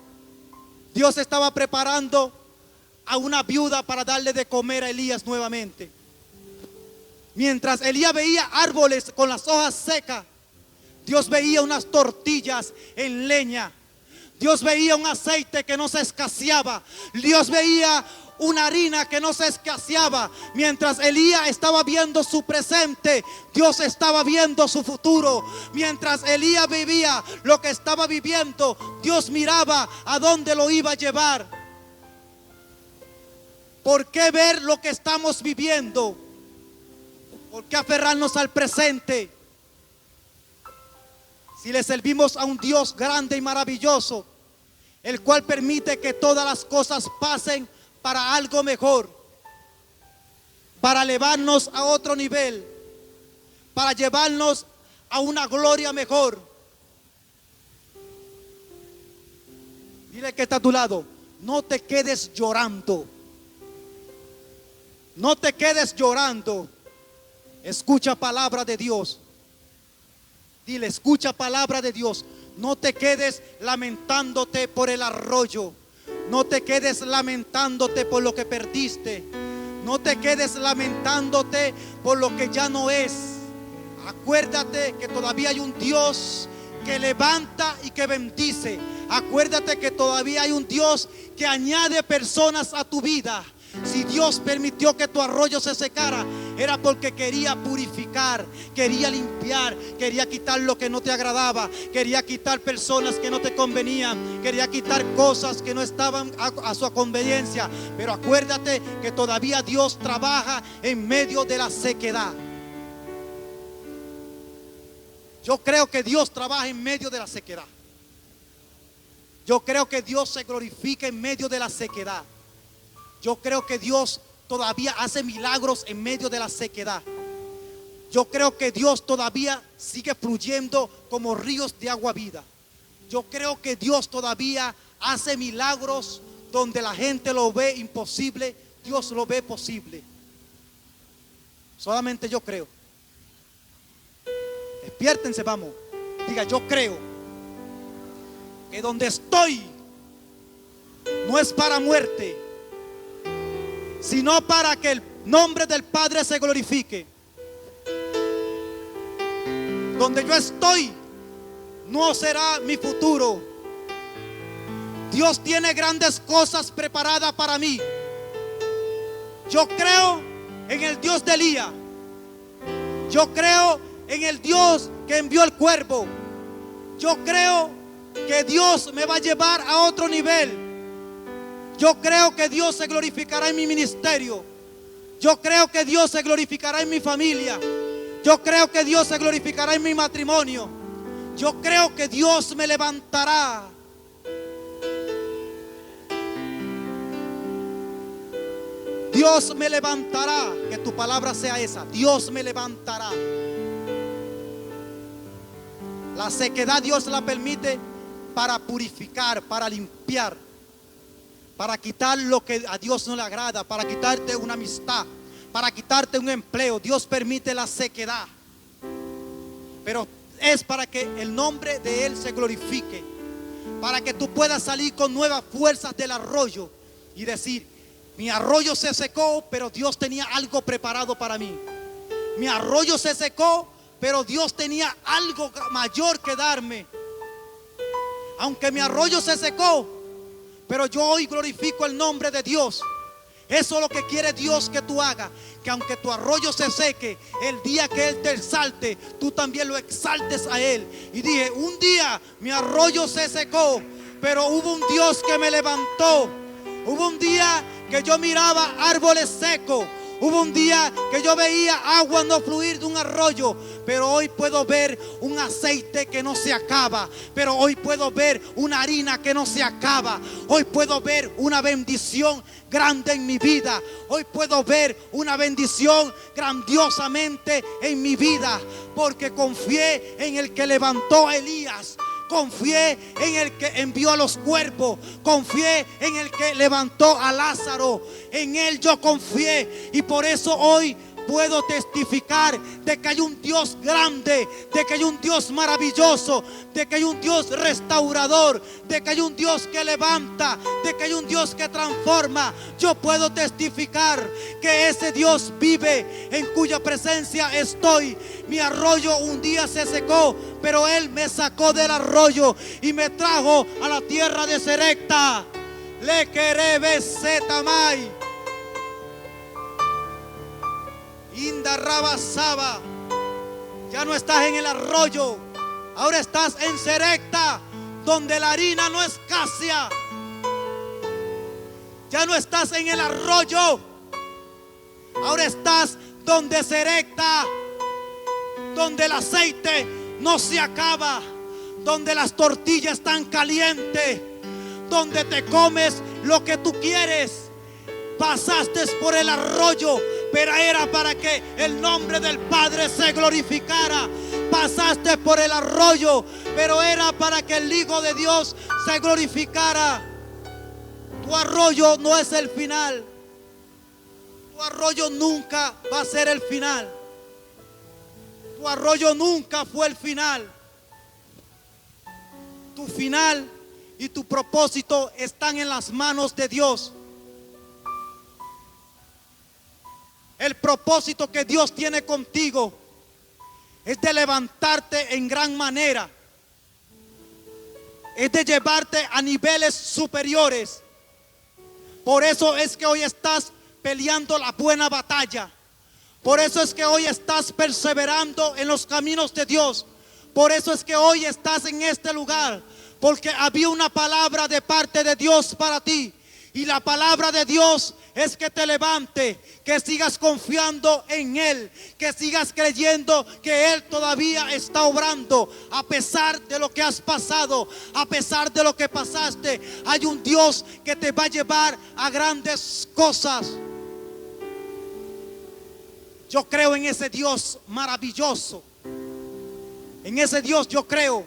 Dios estaba preparando a una viuda para darle de comer a Elías nuevamente. Mientras Elías veía árboles con las hojas secas, Dios veía unas tortillas en leña. Dios veía un aceite que no se escaseaba. Dios veía una harina que no se escaseaba. Mientras Elías estaba viendo su presente, Dios estaba viendo su futuro. Mientras Elías vivía lo que estaba viviendo, Dios miraba a dónde lo iba a llevar. ¿Por qué ver lo que estamos viviendo? ¿Por qué aferrarnos al presente? Si le servimos a un Dios grande y maravilloso, el cual permite que todas las cosas pasen para algo mejor, para elevarnos a otro nivel, para llevarnos a una gloria mejor. Dile que está a tu lado: no te quedes llorando. No te quedes llorando. Escucha palabra de Dios. Dile: escucha palabra de Dios. No te quedes lamentándote por el arroyo. No te quedes lamentándote por lo que perdiste. No te quedes lamentándote por lo que ya no es. Acuérdate que todavía hay un Dios que levanta y que bendice. Acuérdate que todavía hay un Dios que añade personas a tu vida. Si Dios permitió que tu arroyo se secara, era porque quería purificar, quería limpiar, quería quitar lo que no te agradaba, quería quitar personas que no te convenían, quería quitar cosas que no estaban a su conveniencia. Pero acuérdate que todavía Dios trabaja en medio de la sequedad. Yo creo que Dios trabaja en medio de la sequedad. Yo creo que Dios se glorifica en medio de la sequedad. Yo creo que Dios todavía hace milagros en medio de la sequedad. Yo creo que Dios todavía sigue fluyendo como ríos de agua vida. Yo creo que Dios todavía hace milagros donde la gente lo ve imposible, Dios lo ve posible. Solamente yo creo. Despiértense, vamos. Diga: yo creo que donde estoy no es para muerte, sino para que el nombre del Padre se glorifique. Donde yo estoy no será mi futuro. Dios tiene grandes cosas preparadas para mí. Yo creo en el Dios de Elías. Yo creo en el Dios que envió el cuervo. Yo creo que Dios me va a llevar a otro nivel. Yo creo que Dios se glorificará en mi ministerio. Yo creo que Dios se glorificará en mi familia. Yo creo que Dios se glorificará en mi matrimonio. Yo creo que Dios me levantará. Dios me levantará. Que tu palabra sea esa: Dios me levantará. La sequedad Dios la permite para purificar, para limpiar, para quitar lo que a Dios no le agrada, para quitarte una amistad, para quitarte un empleo. Dios permite la sequedad, pero es para que el nombre de Él se glorifique, para que tú puedas salir con nuevas fuerzas del arroyo y decir: mi arroyo se secó, pero Dios tenía algo preparado para mí. Mi arroyo se secó, pero Dios tenía algo mayor que darme. Aunque mi arroyo se secó, pero yo hoy glorifico el nombre de Dios. Eso es lo que quiere Dios que tú hagas. Que aunque tu arroyo se seque, el día que Él te exalte, tú también lo exaltes a Él. Y dije, un día mi arroyo se secó, pero hubo un Dios que me levantó. Hubo un día que yo miraba árboles secos. Hubo un día que yo veía agua no fluir de un arroyo, pero hoy puedo ver un aceite que no se acaba. Pero hoy puedo ver una harina que no se acaba. Hoy puedo ver una bendición grande en mi vida. Hoy puedo ver una bendición grandiosamente en mi vida, porque confié en el que levantó a Elías. Confié en el que envió a los cuervos. Confié en el que levantó a Lázaro. En Él yo confié. Y por eso hoy puedo testificar de que hay un Dios grande, de que hay un Dios maravilloso, de que hay un Dios restaurador, de que hay un Dios que levanta, de que hay un Dios que transforma. Yo puedo testificar que ese Dios vive, en cuya presencia estoy. Mi arroyo un día se secó, pero Él me sacó del arroyo y me trajo a la tierra de Serepta. Le querebe setamai. Indarrabasaba. Ya no estás en el arroyo, ahora estás en Serepta, donde la harina no escasea. Ya no estás en el arroyo, ahora estás donde Serepta, donde el aceite no se acaba, donde las tortillas están calientes, donde te comes lo que tú quieres. Pasaste por el arroyo, pero era para que el nombre del Padre se glorificara. Pasaste por el arroyo, pero era para que el Hijo de Dios se glorificara. Tu arroyo no es el final. Tu arroyo nunca va a ser el final. Tu arroyo nunca fue el final. Tu final y tu propósito están en las manos de Dios. El propósito que Dios tiene contigo es de levantarte en gran manera. Es de llevarte a niveles superiores. Por eso es que hoy estás peleando la buena batalla. Por eso es que hoy estás perseverando en los caminos de Dios. Por eso es que hoy estás en este lugar. Porque había una palabra de parte de Dios para ti. Y la palabra de Dios es que te levante, que sigas confiando en Él, que sigas creyendo que Él todavía está obrando. A pesar de lo que has pasado, a pesar de lo que pasaste, hay un Dios que te va a llevar a grandes cosas. Yo creo en ese Dios maravilloso. En ese Dios yo creo.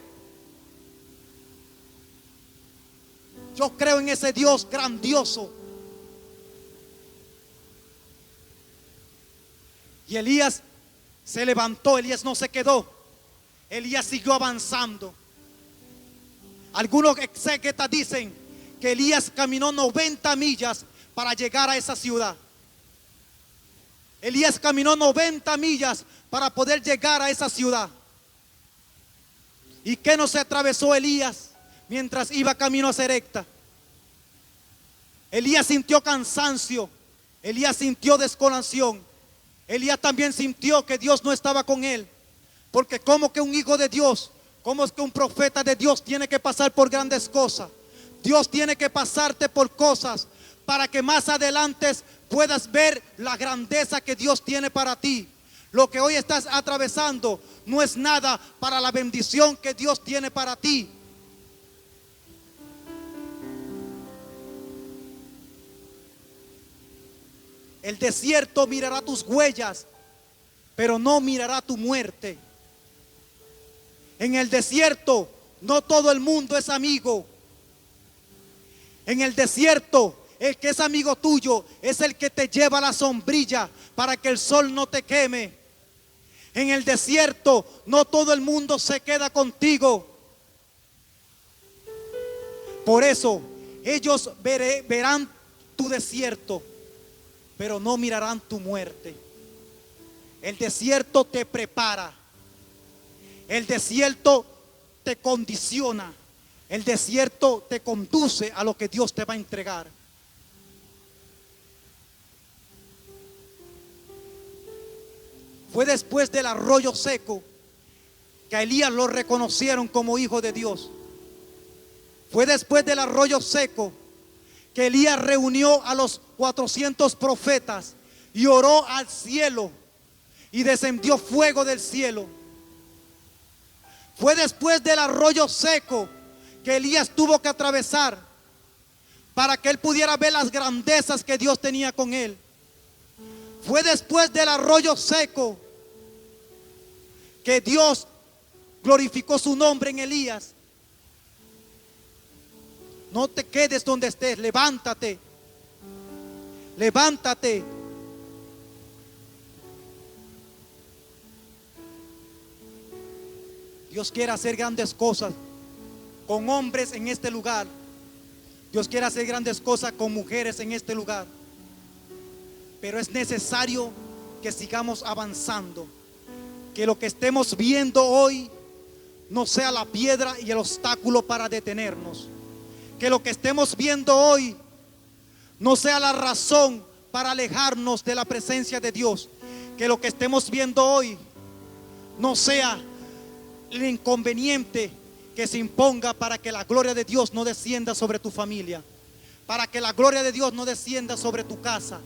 Yo creo en ese Dios grandioso. Y Elías se levantó, Elías no se quedó. Elías siguió avanzando. Algunos exégetas dicen que Elías caminó 90 millas para llegar a esa ciudad. Elías caminó 90 millas para poder llegar a esa ciudad. ¿Y qué no se atravesó Elías mientras iba camino a Serepta? Elías sintió cansancio. Elías sintió desolación. Elías también sintió que Dios no estaba con él. Porque como que un hijo de Dios, como es que un profeta de Dios tiene que pasar por grandes cosas. Dios tiene que pasarte por cosas para que más adelante puedas ver la grandeza que Dios tiene para ti. Lo que hoy estás atravesando no es nada para la bendición que Dios tiene para ti. El desierto mirará tus huellas, pero no mirará tu muerte. En el desierto no todo el mundo es amigo. En el desierto el que es amigo tuyo es el que te lleva la sombrilla para que el sol no te queme. En el desierto no todo el mundo se queda contigo. Por eso ellos verán tu desierto, pero no mirarán tu muerte. El desierto te prepara. El desierto te condiciona. El desierto te conduce a lo que Dios te va a entregar. Fue después del arroyo seco que a Elías lo reconocieron como hijo de Dios. Fue después del arroyo seco que Elías reunió a los 400 profetas y oró al cielo y descendió fuego del cielo. Fue después del arroyo seco que Elías tuvo que atravesar para que él pudiera ver las grandezas que Dios tenía con él. Fue después del arroyo seco que Dios glorificó su nombre en Elías. No te quedes donde estés, levántate. Levántate. Dios quiere hacer grandes cosas con hombres en este lugar. Dios quiere hacer grandes cosas con mujeres en este lugar. Pero es necesario que sigamos avanzando. Que lo que estemos viendo hoy no sea la piedra y el obstáculo para detenernos. Que lo que estemos viendo hoy no sea la razón para alejarnos de la presencia de Dios. Que lo que estemos viendo hoy no sea el inconveniente que se imponga para que la gloria de Dios no descienda sobre tu familia, para que la gloria de Dios no descienda sobre tu casa.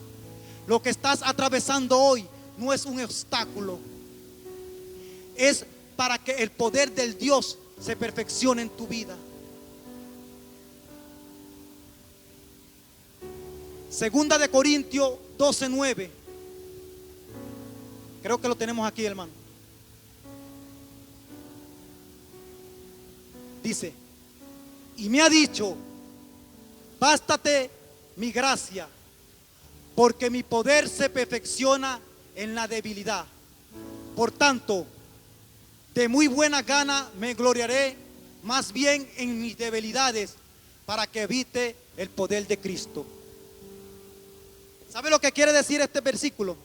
Lo que estás atravesando hoy no es un obstáculo, es para que el poder del Dios se perfeccione en tu vida. Segunda de Corintios 12:9. Creo que lo tenemos aquí, hermano. Dice: y me ha dicho, bástate mi gracia, porque mi poder se perfecciona en la debilidad. Por tanto, de muy buena gana me gloriaré más bien en mis debilidades, para que evite el poder de Cristo. ¿Sabe lo que quiere decir este versículo?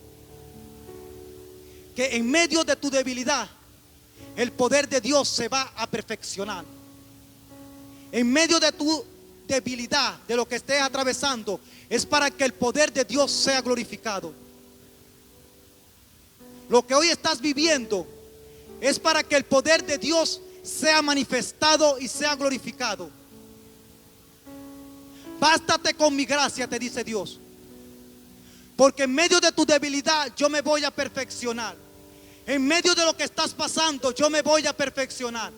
Que en medio de tu debilidad el poder de Dios se va a perfeccionar. En medio de tu debilidad, de lo que estés atravesando, es para que el poder de Dios sea glorificado. Lo que hoy estás viviendo es para que el poder de Dios sea manifestado y sea glorificado. Bástate con mi gracia, te dice Dios, porque en medio de tu debilidad yo me voy a perfeccionar. En medio de lo que estás pasando yo me voy a perfeccionar.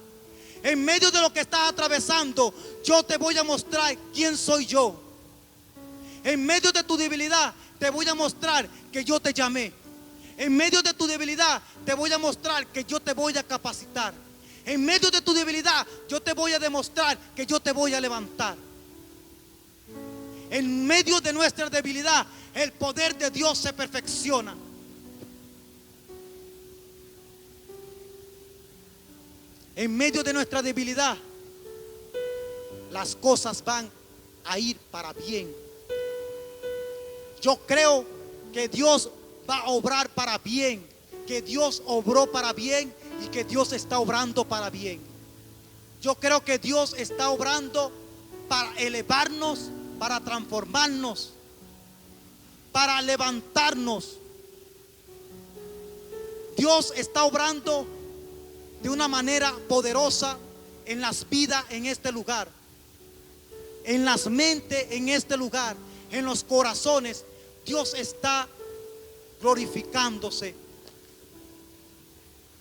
En medio de lo que estás atravesando yo te voy a mostrar quién soy yo. En medio de tu debilidad te voy a mostrar que yo te llamé. En medio de tu debilidad te voy a mostrar que yo te voy a capacitar. En medio de tu debilidad yo te voy a demostrar que yo te voy a levantar. En medio de nuestra debilidad el poder de Dios se perfecciona. En medio de nuestra debilidad las cosas van a ir para bien. Yo creo que Dios va a obrar para bien, que Dios obró para bien y que Dios está obrando para bien. Yo creo que Dios está obrando para elevarnos, para transformarnos, para levantarnos. Dios está obrando de una manera poderosa en las vidas en este lugar, en las mentes en este lugar, en los corazones. Dios está glorificándose.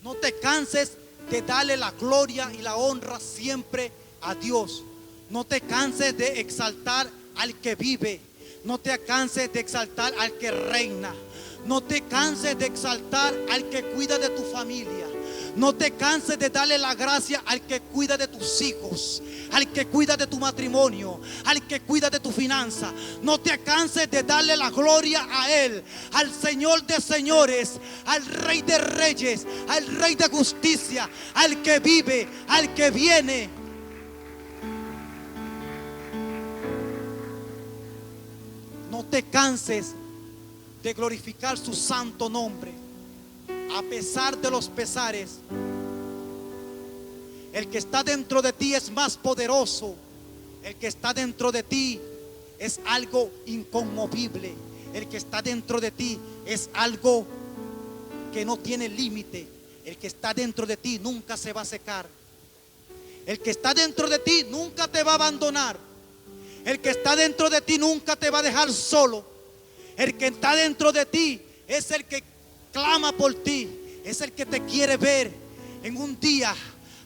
No te canses de darle la gloria y la honra siempre a Dios. No te canses de exaltar al que vive. No te canses de exaltar al que reina. No te canses de exaltar al que cuida de tu familia. No te canses de darle la gracia al que cuida de tus hijos, al que cuida de tu matrimonio, al que cuida de tu finanza. No te canses de darle la gloria a Él, al Señor de señores, al Rey de reyes, al Rey de justicia, al que vive, al que viene. No te canses de glorificar su santo nombre. A pesar de los pesares, El que está dentro de ti es más poderoso. El que está dentro de ti es algo inconmovible. El que está dentro de ti es algo que no tiene límite. El que está dentro de ti nunca se va a secar. El que está dentro de ti nunca te va a abandonar. El que está dentro de ti nunca te va a dejar solo. El que está dentro de ti es el que clama por ti. Es el que te quiere ver en un día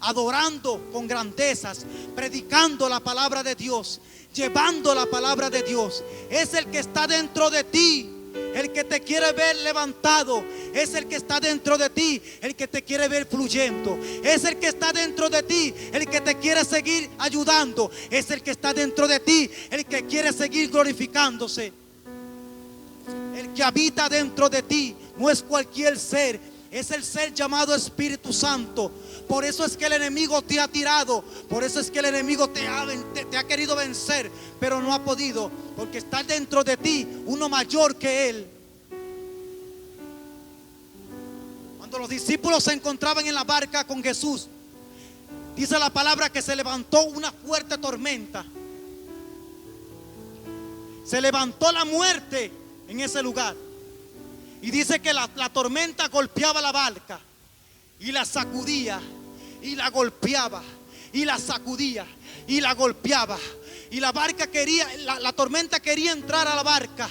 adorando con grandezas, predicando la palabra de Dios, llevando la palabra de Dios. Es el que está dentro de ti, el que te quiere ver levantado. Es el que está dentro de ti, el que te quiere ver fluyendo. Es el que está dentro de ti, el que te quiere seguir ayudando. Es el que está dentro de ti, el que quiere seguir glorificándose. El que habita dentro de ti no es cualquier ser, es el ser llamado Espíritu Santo. Por eso es que el enemigo te ha tirado. Por eso es que el enemigo te ha querido vencer, pero no ha podido, porque está dentro de ti uno mayor que él. Cuando los discípulos se encontraban en la barca con Jesús, dice la palabra que se levantó una fuerte tormenta. Se levantó la muerte en ese lugar. Y dice que la tormenta golpeaba la barca y la sacudía y la golpeaba y la sacudía y la golpeaba. Y la barca quería, la tormenta quería entrar a la barca,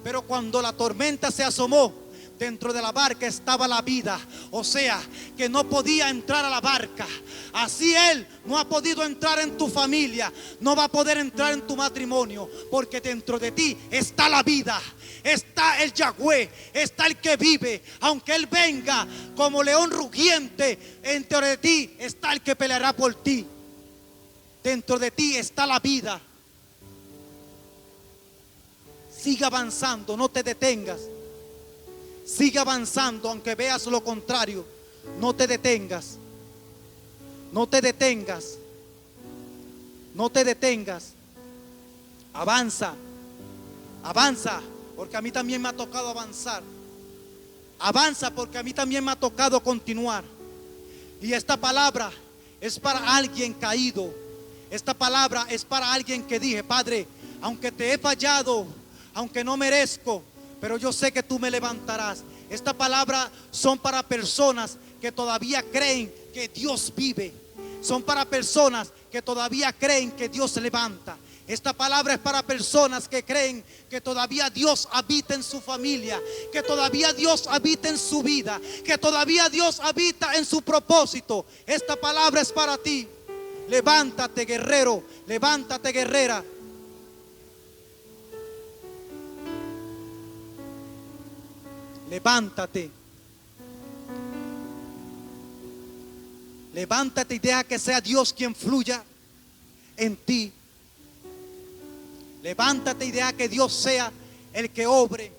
pero cuando la tormenta se asomó, dentro de la barca estaba la vida. O sea, que no podía entrar a la barca. Así Él no ha podido entrar en tu familia, no va a poder entrar en tu matrimonio, porque dentro de ti está la vida. Está el Yahweh, está el que vive. Aunque Él venga como león rugiente, dentro de ti está el que peleará por ti. Dentro de ti está la vida. Sigue avanzando, no te detengas. Sigue avanzando, aunque veas lo contrario. No te detengas. No te detengas. No te detengas. Avanza. Avanza, porque a mí también me ha tocado avanzar. Avanza, porque a mí también me ha tocado continuar. Y esta palabra es para alguien caído. Esta palabra es para alguien que dije: Padre, aunque te he fallado, aunque no merezco, pero yo sé que tú me levantarás. Esta palabra son para personas que todavía creen que Dios vive. Son para personas que todavía creen que Dios se levanta. Esta palabra es para personas que creen que todavía Dios habita en su familia, que todavía Dios habita en su vida, que todavía Dios habita en su propósito. Esta palabra es para ti. Levántate, guerrero, levántate, guerrera. Levántate. Levántate y deja que sea Dios quien fluya en ti. Levántate y deja que Dios sea el que obre.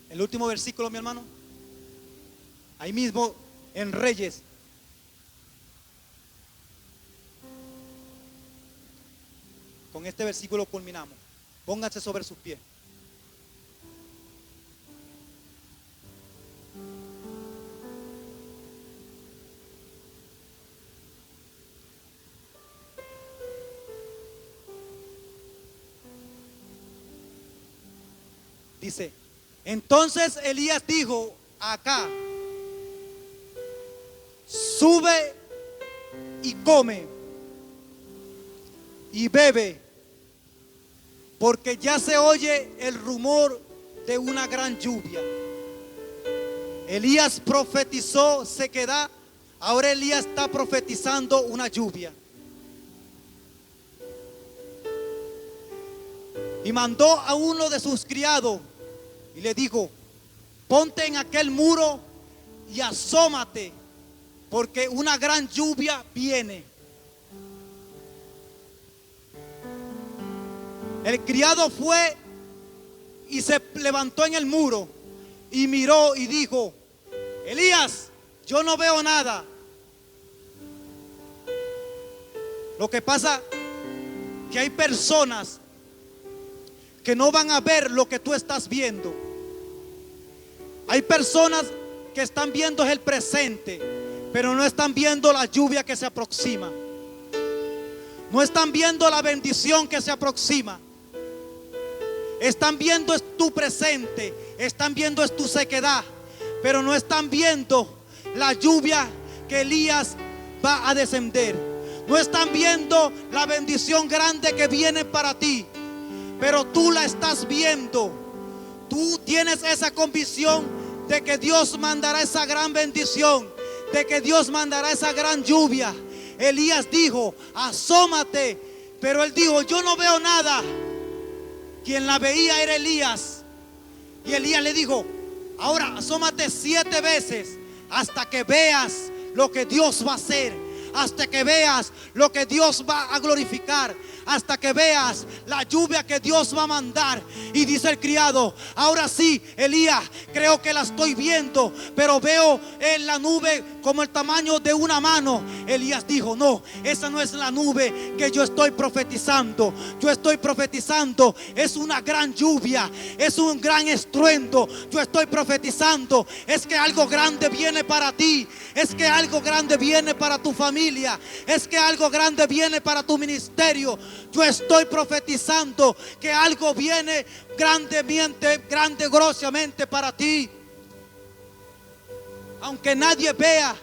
El último versículo, mi hermano. Ahí mismo en Reyes. Con este versículo culminamos. Pónganse sobre sus pies. Dice: entonces Elías dijo a Acab: sube y come y bebe, porque ya se oye el rumor de una gran lluvia. Elías profetizó sequedad, ahora Elías está profetizando una lluvia. Y mandó a uno de sus criados y le dijo: ponte en aquel muro y asómate, porque una gran lluvia viene. El criado fue y se levantó en el muro y miró y dijo: Elías, yo no veo nada. Lo que pasa es que hay personas que no van a ver lo que tú estás viendo. Hay personas que están viendo el presente, pero no están viendo la lluvia que se aproxima. No están viendo la bendición que se aproxima. Están viendo es tu presente, están viendo es tu sequedad, pero no están viendo la lluvia que Elías va a descender. No están viendo la bendición grande que viene para ti, pero tú la estás viendo. Tú tienes esa convicción de que Dios mandará esa gran bendición, de que Dios mandará esa gran lluvia. Elías dijo: asómate, pero él dijo: yo no veo nada. Quien la veía era Elías. Y Elías le dijo: ahora asómate 7 veces hasta que veas lo que Dios va a hacer, hasta que veas lo que Dios va a glorificar, hasta que veas la lluvia que Dios va a mandar. Y dice el criado: ahora sí, Elías, creo que la estoy viendo, pero veo en la nube como el tamaño de una mano. Elías dijo: no, esa no es la nube que yo estoy profetizando. Yo estoy profetizando es una gran lluvia, es un gran estruendo. Yo estoy profetizando es que algo grande viene para ti, es que algo grande viene para tu familia, es que algo grande viene para tu ministerio. Yo estoy profetizando que algo viene grandiosamente para ti. Aunque nadie vea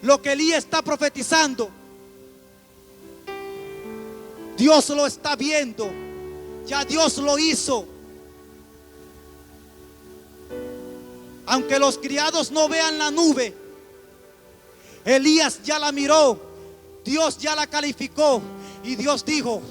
lo que Elías está profetizando, Dios lo está viendo. Ya Dios lo hizo. Aunque los criados no vean la nube, Elías ya la miró. Dios ya la calificó. Y Dios dijo: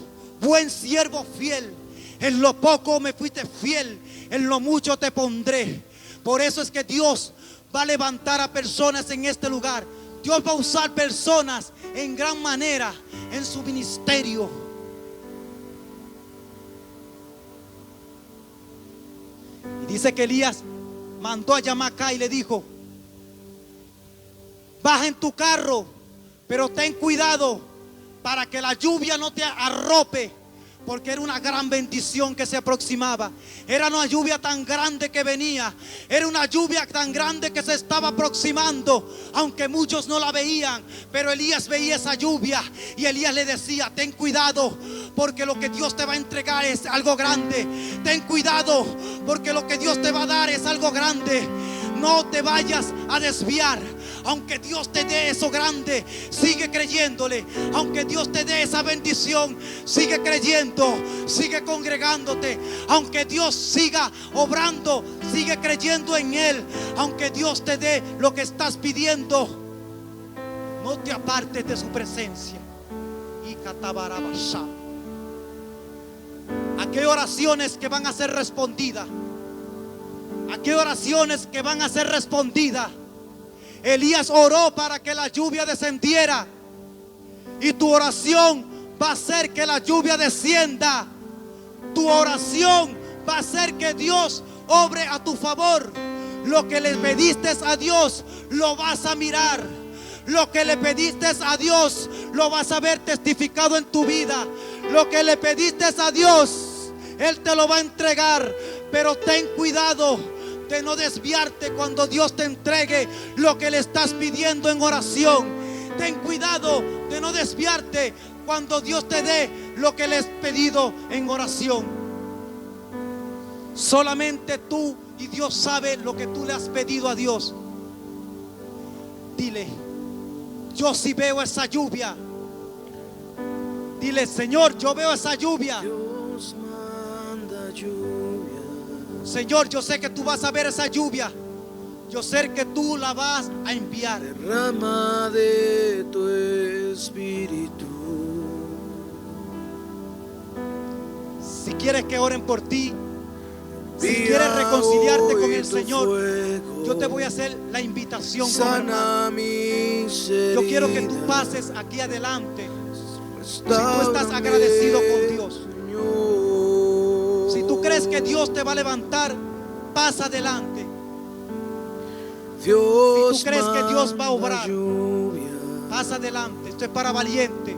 buen siervo fiel, en lo poco me fuiste fiel, en lo mucho te pondré. Por eso es que Dios va a levantar a personas en este lugar. Dios va a usar personas en gran manera en su ministerio. Y dice que Elías mandó a llamar acá y le dijo: baja en tu carro, pero ten cuidado para que la lluvia no te arrope, porque era una gran bendición que se aproximaba. Era una lluvia tan grande que venía, era una lluvia tan grande que se estaba aproximando, aunque muchos no la veían. Pero Elías veía esa lluvia y Elías le decía: ten cuidado, porque lo que Dios te va a entregar es algo grande. Ten cuidado, porque lo que Dios te va a dar es algo grande. No te vayas a desviar. Aunque Dios te dé eso grande, sigue creyéndole. Aunque Dios te dé esa bendición, sigue creyendo, sigue congregándote. Aunque Dios siga obrando, sigue creyendo en Él. Aunque Dios te dé lo que estás pidiendo, no te apartes de su presencia. Y catabarabasha. ¿A qué oraciones que van a ser respondidas? ¿A qué oraciones que van a ser respondidas? Elías oró para que la lluvia descendiera, y tu oración va a hacer que la lluvia descienda. Tu oración va a hacer que Dios obre a tu favor. Lo que le pediste a Dios lo vas a mirar. Lo que le pediste a Dios lo vas a ver testificado en tu vida. Lo que le pediste a Dios, Él te lo va a entregar. Pero ten cuidado de no desviarte cuando Dios te entregue lo que le estás pidiendo en oración. Ten cuidado de no desviarte cuando Dios te dé lo que le has pedido en oración. Solamente tú y Dios sabe lo que tú le has pedido a Dios. Dile: yo sí veo esa lluvia. Dile: Señor, yo veo esa lluvia. Dios manda lluvia. Señor, yo sé que tú vas a ver esa lluvia. Yo sé que tú la vas a enviar. Derrama de tu espíritu. Si quieres que oren por ti, si Envía quieres reconciliarte con hoy el tu Señor, fuego. yo te voy a hacer la invitación como hermano. Sana mis Yo quiero que tú heridas. pases aquí adelante. Si tú Restáurame, estás agradecido con Dios, Señor. si tú crees que Dios te va a levantar, pasa adelante. Dios Si tú crees que Dios va a manda obrar, lluvia. pasa adelante. Esto es para valientes.